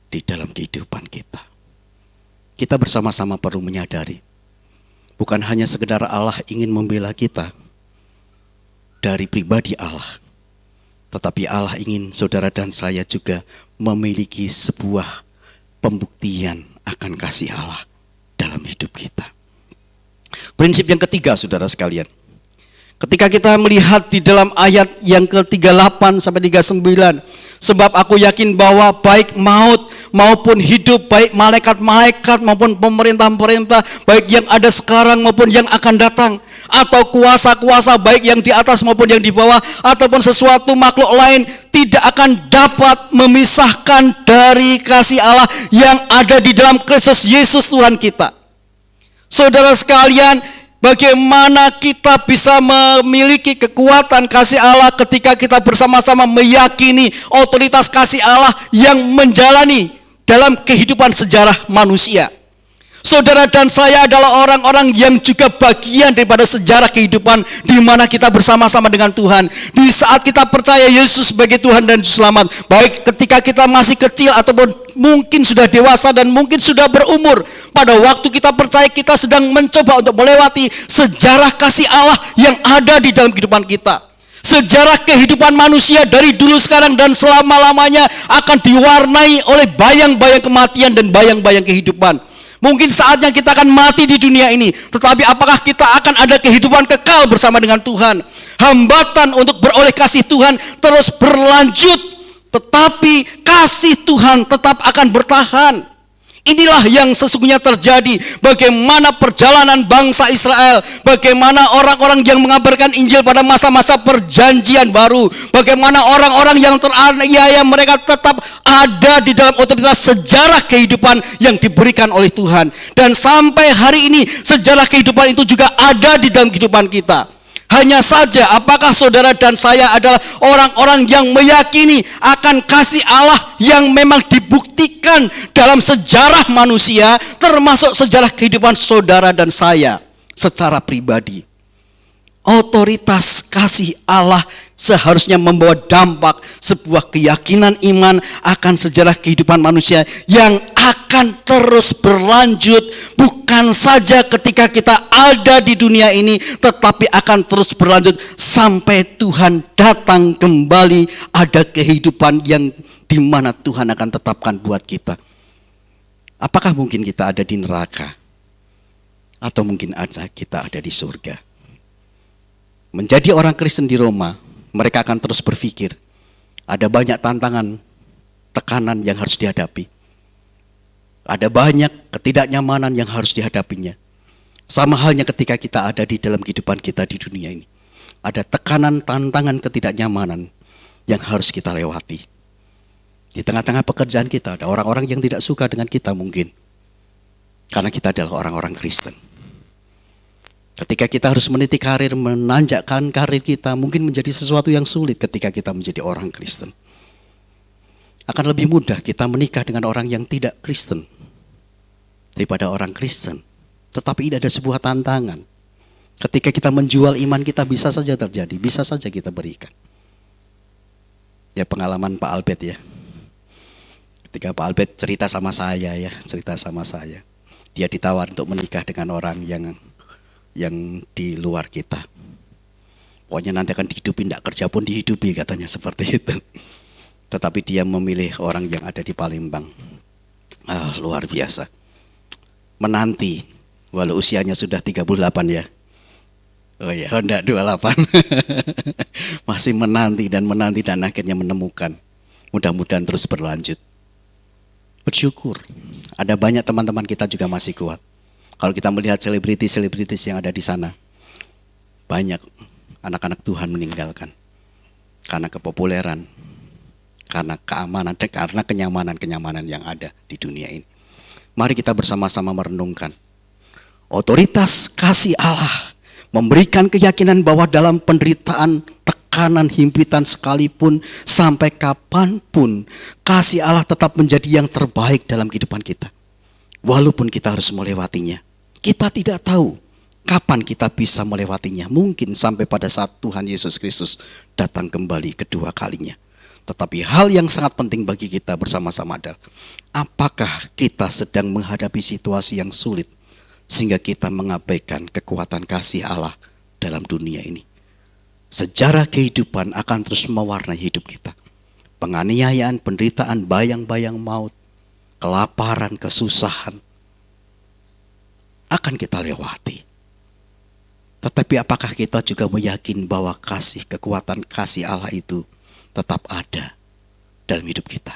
di dalam kehidupan kita. Kita bersama-sama perlu menyadari, bukan hanya sekedar Allah ingin membela kita dari pribadi Allah, tetapi Allah ingin saudara dan saya juga memiliki sebuah pembuktian akan kasih Allah dalam hidup kita. Prinsip yang ketiga, saudara sekalian, ketika kita melihat di dalam ayat yang ke-38 sampai 39, sebab aku yakin bahwa baik maut maupun hidup, baik malaikat-malaikat maupun pemerintah-pemerintah, baik yang ada sekarang maupun yang akan datang, atau kuasa-kuasa baik yang di atas maupun yang di bawah, ataupun sesuatu makhluk lain, tidak akan dapat memisahkan dari kasih Allah yang ada di dalam Kristus Yesus Tuhan kita. Saudara sekalian, bagaimana kita bisa memiliki kekuatan kasih Allah ketika kita bersama-sama meyakini otoritas kasih Allah yang menjalani dalam kehidupan sejarah manusia. Saudara dan saya adalah orang-orang yang juga bagian daripada sejarah kehidupan di mana kita bersama-sama dengan Tuhan. Di saat kita percaya Yesus sebagai Tuhan dan Juru Selamat, baik ketika kita masih kecil ataupun mungkin sudah dewasa dan mungkin sudah berumur, pada waktu kita percaya kita sedang mencoba untuk melewati sejarah kasih Allah yang ada di dalam kehidupan kita. Sejarah kehidupan manusia dari dulu, sekarang, dan selama-lamanya akan diwarnai oleh bayang-bayang kematian dan bayang-bayang kehidupan. Mungkin saatnya kita akan mati di dunia ini, tetapi apakah kita akan ada kehidupan kekal bersama dengan Tuhan? Hambatan untuk beroleh kasih Tuhan terus berlanjut, tetapi kasih Tuhan tetap akan bertahan. Inilah yang sesungguhnya terjadi. Bagaimana perjalanan bangsa Israel, bagaimana orang-orang yang mengabarkan Injil pada masa-masa perjanjian baru, bagaimana orang-orang yang teraniaya mereka tetap ada di dalam otoritas sejarah kehidupan yang diberikan oleh Tuhan. Dan sampai hari ini sejarah kehidupan itu juga ada di dalam kehidupan kita. Hanya saja apakah saudara dan saya adalah orang-orang yang meyakini akan kasih Allah yang memang dibuktikan dalam sejarah manusia, termasuk sejarah kehidupan saudara dan saya secara pribadi. Otoritas kasih Allah seharusnya membawa dampak sebuah keyakinan iman akan sejarah kehidupan manusia yang akan terus berlanjut, bukan saja ketika kita ada di dunia ini, tetapi akan terus berlanjut sampai Tuhan datang kembali. Ada kehidupan yang dimana Tuhan akan tetapkan buat kita. Apakah mungkin kita ada di neraka? Atau mungkin kita ada di surga? Menjadi orang Kristen di Roma, mereka akan terus berpikir, ada banyak tantangan, tekanan yang harus dihadapi. Ada banyak ketidaknyamanan yang harus dihadapinya. Sama halnya ketika kita ada di dalam kehidupan kita di dunia ini. Ada tekanan, tantangan, ketidaknyamanan yang harus kita lewati. Di tengah-tengah pekerjaan kita, ada orang-orang yang tidak suka dengan kita mungkin. Karena kita adalah orang-orang Kristen. Ketika kita harus meniti karir, menanjakkan karir kita, mungkin menjadi sesuatu yang sulit ketika kita menjadi orang Kristen. Akan lebih mudah kita menikah dengan orang yang tidak Kristen daripada orang Kristen. Tetapi ini ada sebuah tantangan. Ketika kita menjual iman kita bisa saja terjadi, bisa saja kita berikan. Ya pengalaman Pak Albert ya. Ketika Pak Albert cerita sama saya. Dia ditawar untuk menikah dengan orang yang di luar kita. Pokoknya nanti akan dihidupi, tidak kerja pun dihidupi katanya seperti itu. Tetapi dia memilih orang yang ada di Palembang. Luar biasa. Menanti, walau usianya sudah 38 ya. Oh ya, enggak 28. Masih menanti dan akhirnya menemukan. Mudah-mudahan terus berlanjut. Bersyukur. Ada banyak teman-teman kita juga masih kuat. Kalau kita melihat selebritis yang ada di sana, banyak anak-anak Tuhan meninggalkan karena kepopuleran, karena keamanan, karena kenyamanan yang ada di dunia ini. Mari kita bersama-sama merenungkan otoritas kasih Allah, memberikan keyakinan bahwa dalam penderitaan, tekanan, himpitan sekalipun, sampai kapanpun, kasih Allah tetap menjadi yang terbaik dalam kehidupan kita. Walaupun kita harus melewatinya, kita tidak tahu kapan kita bisa melewatinya. Mungkin sampai pada saat Tuhan Yesus Kristus datang kembali kedua kalinya. Tetapi hal yang sangat penting bagi kita bersama-sama adalah, apakah kita sedang menghadapi situasi yang sulit sehingga kita mengabaikan kekuatan kasih Allah dalam dunia ini. Sejarah kehidupan akan terus mewarnai hidup kita. Penganiayaan, penderitaan, bayang-bayang maut, kelaparan, kesusahan akan kita lewati. Tetapi apakah kita juga meyakini bahwa kekuatan kasih Allah itu tetap ada dalam hidup kita?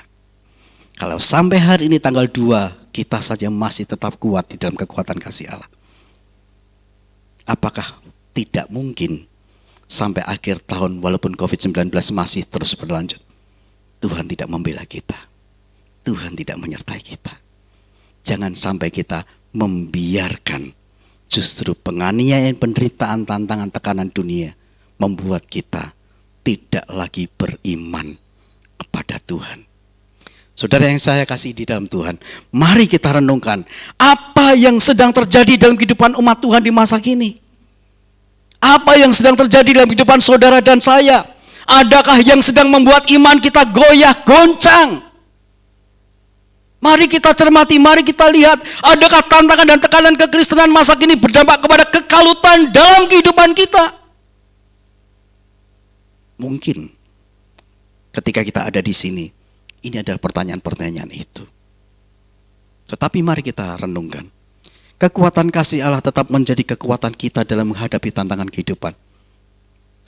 Kalau sampai hari ini tanggal 2 kita saja masih tetap kuat di dalam kekuatan kasih Allah, apakah tidak mungkin sampai akhir tahun walaupun COVID-19 masih terus berlanjut, Tuhan tidak membela kita, Tuhan tidak menyertai kita? Jangan sampai kita membiarkan justru penganiayaan, penderitaan, tantangan, tekanan dunia membuat kita tidak lagi beriman kepada Tuhan. Saudara yang saya kasih di dalam Tuhan, mari kita renungkan apa yang sedang terjadi dalam kehidupan umat Tuhan di masa kini. Apa yang sedang terjadi dalam kehidupan saudara dan saya? Adakah yang sedang membuat iman kita goyah, goncang? Mari kita cermati, mari kita lihat, adakah tantangan dan tekanan kekristenan masa kini berdampak kepada kekalutan dalam kehidupan kita? Mungkin ketika kita ada di sini, ini adalah pertanyaan-pertanyaan itu. Tetapi mari kita renungkan. Kekuatan kasih Allah tetap menjadi kekuatan kita dalam menghadapi tantangan kehidupan.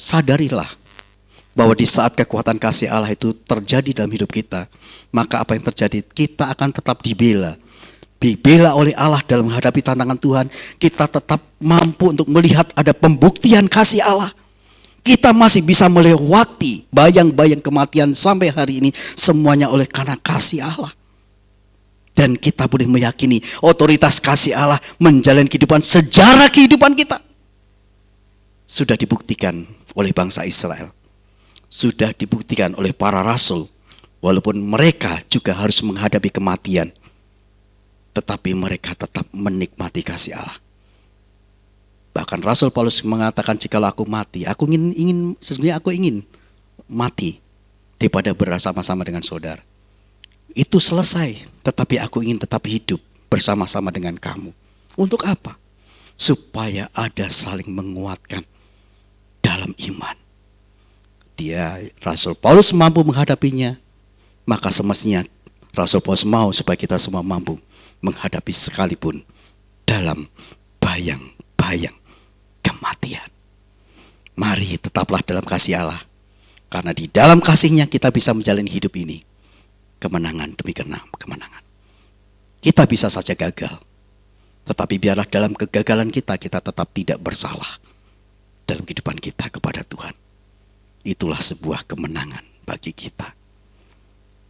Sadarilah bahwa di saat kekuatan kasih Allah itu terjadi dalam hidup kita, maka apa yang terjadi? Kita akan tetap dibela. dibela oleh Allah dalam menghadapi tantangan Tuhan, kita tetap mampu untuk melihat ada pembuktian kasih Allah. Kita masih bisa melewati bayang-bayang kematian sampai hari ini, semuanya oleh karena kasih Allah. Dan kita boleh meyakini otoritas kasih Allah menjalani kehidupan, sejarah kehidupan kita. Sudah dibuktikan oleh bangsa Israel. Sudah dibuktikan oleh para rasul. Walaupun mereka juga harus menghadapi kematian, tetapi mereka tetap menikmati kasih Allah. Bahkan Rasul Paulus mengatakan, jikalau aku mati, aku ingin mati daripada bersama-sama dengan saudara. Itu selesai, tetapi aku ingin tetap hidup bersama-sama dengan kamu. Untuk apa? Supaya ada saling menguatkan dalam iman. Rasul Paulus mampu menghadapinya, maka semestinya Rasul Paulus mau supaya kita semua mampu menghadapi sekalipun dalam bayang-bayang kematian. Mari tetaplah dalam kasih Allah, karena di dalam kasih-Nya kita bisa menjalani hidup ini kemenangan demi kemenangan. Kita bisa saja gagal, tetapi biarlah dalam kegagalan kita tetap tidak bersalah dalam kehidupan kita kepada Tuhan. Itulah sebuah kemenangan bagi kita.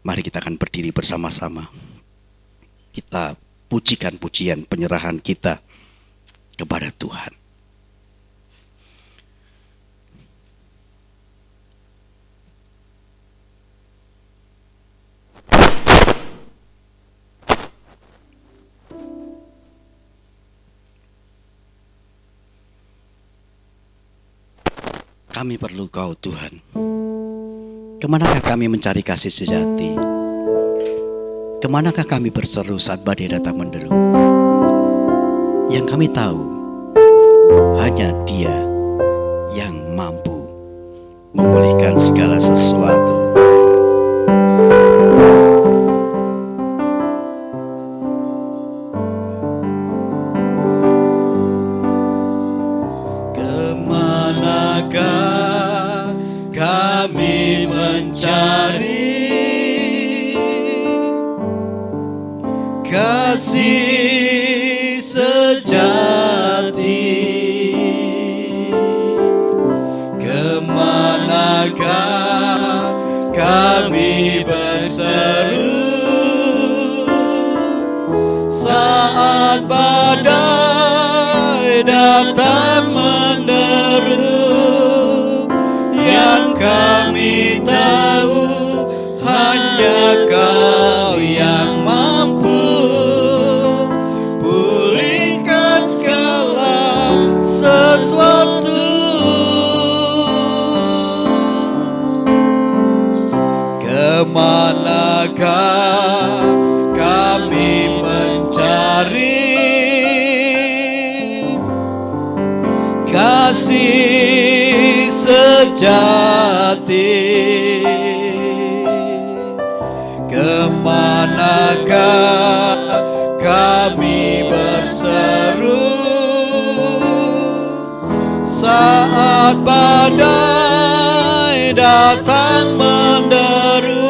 Mari kita akan berdiri bersama-sama. Kita pujikan pujian penyerahan kita kepada Tuhan. Kami perlu Kau, Tuhan. Kemanakah kami mencari kasih sejati? Kemanakah kami berseru saat badai datang menderu? Yang kami tahu, hanya Dia yang mampu memulihkan segala sesuatu. Kemanakah kami mencari kasih sejati? Kemanakah kami berseru saat badai datang menderu? Yang kami tahu hanya Kau yang mampu pulihkan segala sesuatu. Kemanakah kami mencari kasih sejati? Kemanakah kami berseru saat badai datang menderu?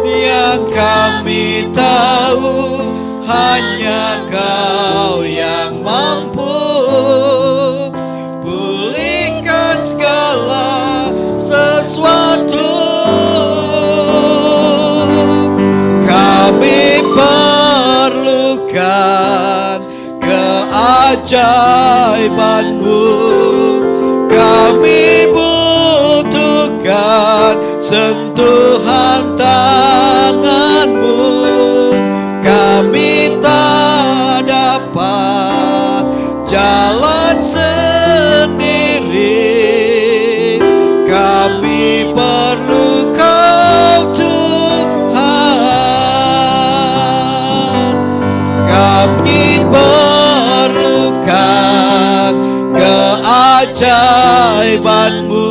Yang kami tahu hanya Kau yang mampu pulihkan segala sesuatu. Kami perlukan keajaiban-Mu. Kami butuhkan sentuhan tangan-Mu. Kami tak dapat jalan sendiri. Kami perlu Kau, Tuhan. Kami perlukan keajaiban-Mu.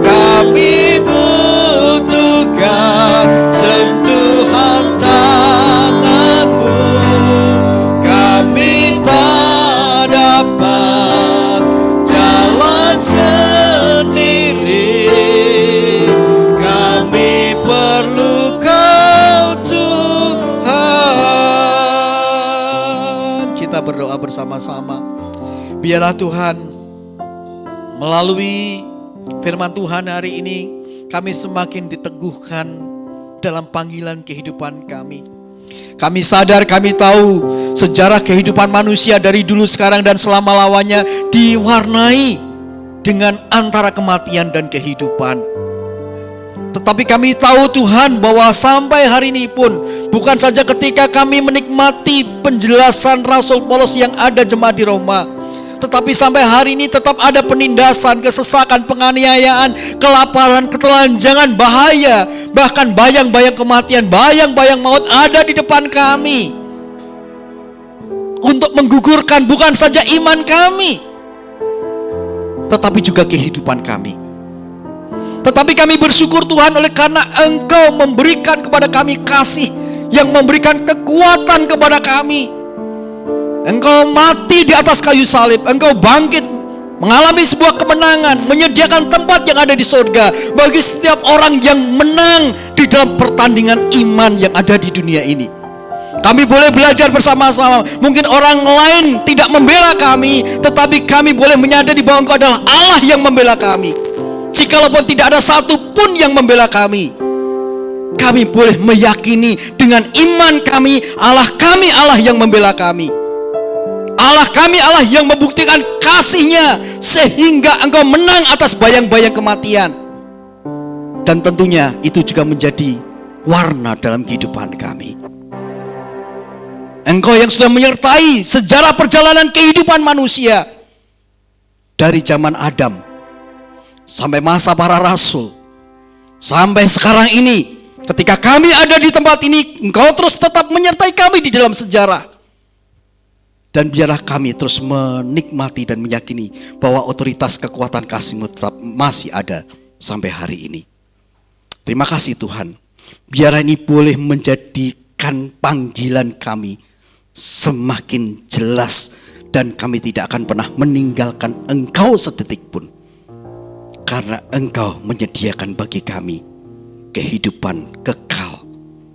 Kami butuhkan sentuhan tangan-Mu. Kami tak dapat jalan sendiri. Kami perlu Kau, Tuhan. bersama-sama. Biarlah Tuhan, melalui firman Tuhan hari ini, kami semakin diteguhkan dalam panggilan kehidupan kami. Kami sadar, kami tahu sejarah kehidupan manusia dari dulu, sekarang, dan selama-lamanya diwarnai dengan antara kematian dan kehidupan. Tetapi kami tahu Tuhan bahwa sampai hari ini pun, bukan saja ketika kami menikmati penjelasan Rasul Paulus yang ada jemaat di Roma, tetapi sampai hari ini tetap ada penindasan, kesesakan, penganiayaan, kelaparan, ketelanjangan, bahaya, bahkan bayang-bayang kematian, bayang-bayang maut ada di depan kami untuk menggugurkan bukan saja iman kami, tetapi juga kehidupan kami. Tetapi kami bersyukur Tuhan, oleh karena Engkau memberikan kepada kami kasih yang memberikan kekuatan kepada kami. Engkau mati di atas kayu salib, Engkau bangkit, mengalami sebuah kemenangan, menyediakan tempat yang ada di surga bagi setiap orang yang menang di dalam pertandingan iman yang ada di dunia ini. Kami boleh belajar bersama-sama. Mungkin orang lain tidak membela kami, tetapi kami boleh menyadari bahwa Engkau adalah Allah yang membela kami. Jikalaupun tidak ada satu pun yang membela kami, kami boleh meyakini dengan iman kami Allah yang membela kami. Allah kami Allah yang membuktikan kasih-Nya sehingga Engkau menang atas bayang-bayang kematian. Dan tentunya itu juga menjadi warna dalam kehidupan kami. Engkau yang sudah menyertai sejarah perjalanan kehidupan manusia dari zaman Adam sampai masa para rasul, sampai sekarang ini, ketika kami ada di tempat ini, Engkau terus tetap menyertai kami di dalam sejarah. Dan biarlah kami terus menikmati dan meyakini bahwa otoritas kekuatan kasih-Mu tetap masih ada sampai hari ini. Terima kasih Tuhan. Biarlah ini boleh menjadikan panggilan kami semakin jelas, dan kami tidak akan pernah meninggalkan Engkau sedetik pun. Karena Engkau menyediakan bagi kami kehidupan kekal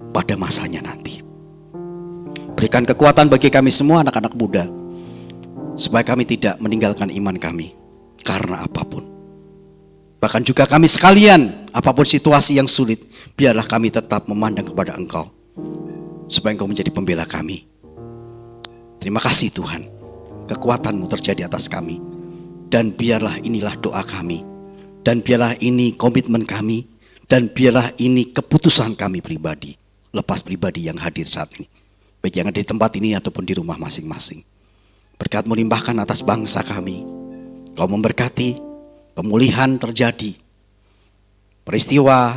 pada masanya nanti. Berikan kekuatan bagi kami semua anak-anak muda, supaya kami tidak meninggalkan iman kami karena apapun. Bahkan juga kami sekalian, apapun situasi yang sulit, biarlah kami tetap memandang kepada Engkau, supaya Engkau menjadi pembela kami. Terima kasih Tuhan, kekuatan-Mu terjadi atas kami. Dan biarlah inilah doa kami, dan biarlah ini komitmen kami, dan biarlah ini keputusan kami pribadi, lepas pribadi yang hadir saat ini, baik yang ada di tempat ini ataupun di rumah masing-masing. Berkat-Mu limpahkan atas bangsa kami. Kau memberkati, pemulihan terjadi. Peristiwa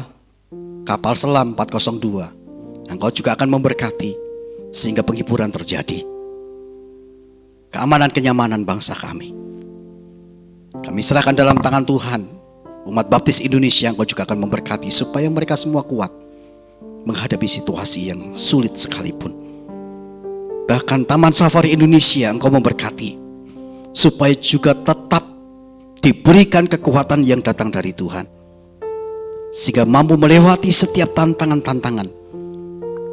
kapal selam 402, Engkau juga akan memberkati sehingga penghiburan terjadi. Keamanan kenyamanan bangsa kami serahkan dalam tangan Tuhan. Umat Baptis Indonesia, Engkau juga akan memberkati supaya mereka semua kuat menghadapi situasi yang sulit sekalipun. Bahkan Taman Safari Indonesia Engkau memberkati supaya juga tetap diberikan kekuatan yang datang dari Tuhan, sehingga mampu melewati setiap tantangan-tantangan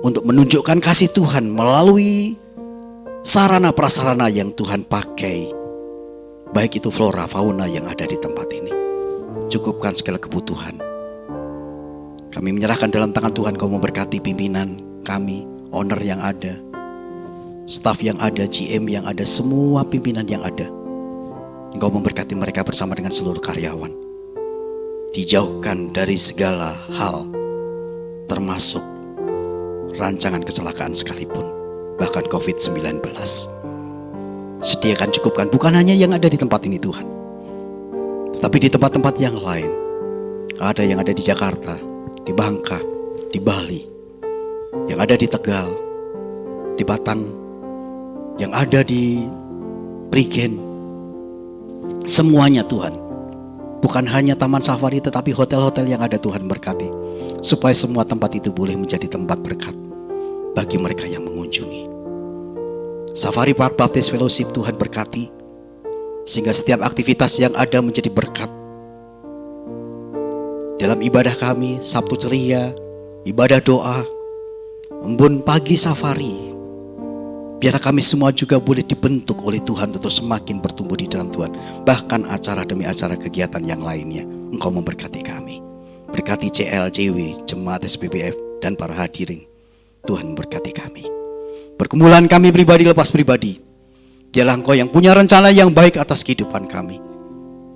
untuk menunjukkan kasih Tuhan melalui sarana prasarana yang Tuhan pakai, baik itu flora fauna yang ada di tempat ini. Cukupkan segala kebutuhan. Kami menyerahkan dalam tangan Tuhan. Kau memberkati pimpinan kami, owner yang ada, staff yang ada, GM yang ada, semua pimpinan yang ada. Engkau memberkati mereka bersama dengan seluruh karyawan. Dijauhkan dari segala hal, termasuk rancangan kecelakaan sekalipun, bahkan COVID-19. Sediakan, cukupkan, bukan hanya yang ada di tempat ini Tuhan, tetapi di tempat-tempat yang lain. Ada yang ada di Jakarta, di Bangka, di Bali, yang ada di Tegal, di Batang, yang ada di Prigen. Semuanya Tuhan, bukan hanya Taman Safari, tetapi hotel-hotel yang ada Tuhan berkati, supaya semua tempat itu boleh menjadi tempat berkat bagi mereka yang mengunjungi. Safari Park Baptist Fellowship Tuhan berkati, sehingga setiap aktivitas yang ada menjadi berkat. Dalam ibadah kami, Sabtu ceria, ibadah doa, embun pagi safari, Biarlah kami semua juga boleh dibentuk oleh Tuhan untuk semakin bertumbuh di dalam Tuhan. Bahkan acara demi acara kegiatan yang lainnya, Engkau memberkati kami. Berkati CL, CW, Jemaat SPBF, dan para hadirin. Tuhan memberkati kami. Pergumulan kami pribadi lepas pribadi, dialah Engkau yang punya rencana yang baik atas kehidupan kami.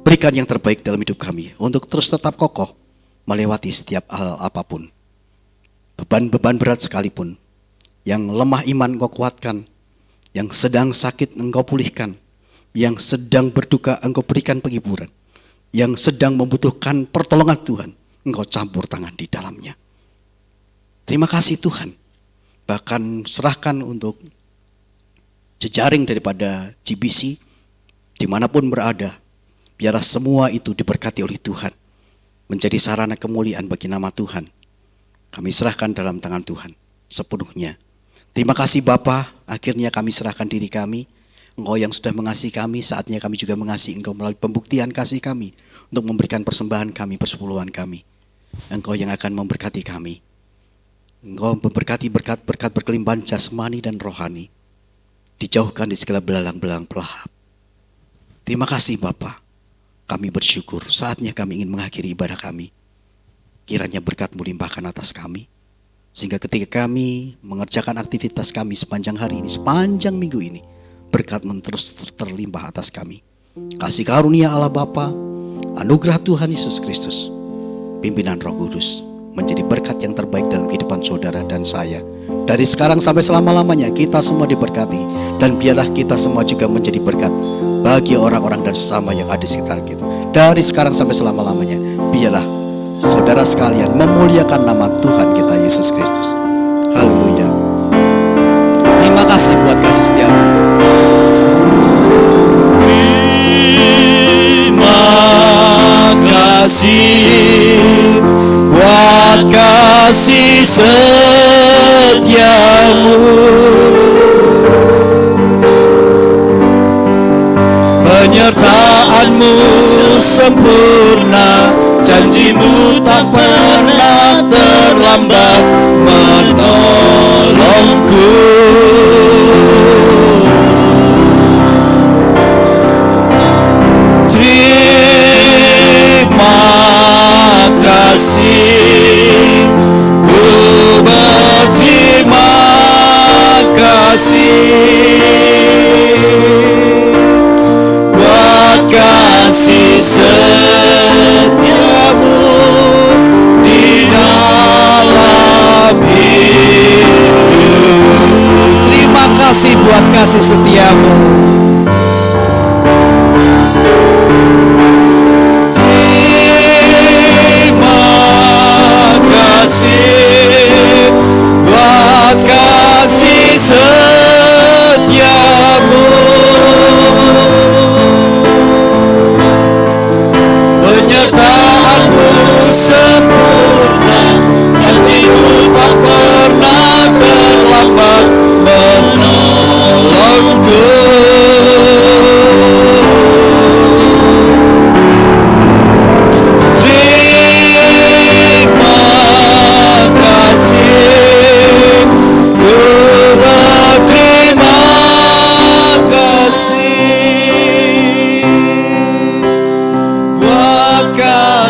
Berikan yang terbaik dalam hidup kami untuk terus tetap kokoh melewati setiap hal apapun. Beban-beban berat sekalipun, yang lemah iman Engkau kuatkan, yang sedang sakit Engkau pulihkan, yang sedang berduka Engkau berikan penghiburan, yang sedang membutuhkan pertolongan Tuhan, Engkau campur tangan di dalamnya. Terima kasih Tuhan. Bahkan serahkan untuk jejaring daripada GBC, dimanapun berada, biarlah semua itu diberkati oleh Tuhan, menjadi sarana kemuliaan bagi nama Tuhan. Kami serahkan dalam tangan Tuhan sepenuhnya. Terima kasih Bapa, akhirnya kami serahkan diri kami. Engkau yang sudah mengasihi kami, saatnya kami juga mengasihi Engkau melalui pembuktian kasih kami untuk memberikan persembahan kami, persepuluhan kami. Engkau yang akan memberkati kami. Engkau memberkati berkat-berkat berkelimpahan jasmani dan rohani, dijauhkan di segala belalang-belalang pelahap. Terima kasih Bapa. Kami bersyukur, saatnya kami ingin mengakhiri ibadah kami. Kiranya berkat-Mu limpahkan atas kami, sehingga ketika kami mengerjakan aktivitas kami sepanjang hari ini, sepanjang minggu ini, berkat-Mu terus terlimpah atas kami. Kasih karunia Allah Bapa, anugerah Tuhan Yesus Kristus, pimpinan Roh Kudus, menjadi berkat yang terbaik dalam kehidupan saudara dan saya. Dari sekarang sampai selama-lamanya kita semua diberkati, dan biarlah kita semua juga menjadi berkat bagi orang-orang dan sesama yang ada di sekitar kita. Dari sekarang sampai selama-lamanya, biarlah saudara sekalian memuliakan nama Tuhan kita Yesus Kristus. Haleluya. Terima kasih buat kasih setiamu. Terima kasih buat kasih setiamu, penyertaan-Mu sempurna, janji-Mu tak pernah terlambat menolongku. Terima kasih, ku berterima kasih buat kasih setiamu di dalam hidup. Terima kasih buat kasih setiamu. Buat kasih setiamu, penyertaan-Mu sempurna, janji-Mu tak pernah terlambat menolongku.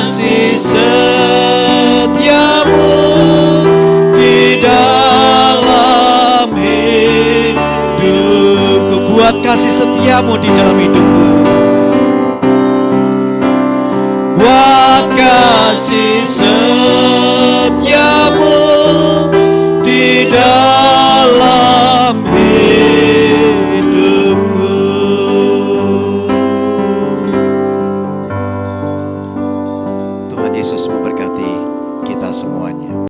Kasih setiamu di dalam hidupku, buat kasih setiamu di dalam hidupku, buat kasih setiamu di dalam hidupku. Tuhan Yesus memberkati kita semuanya.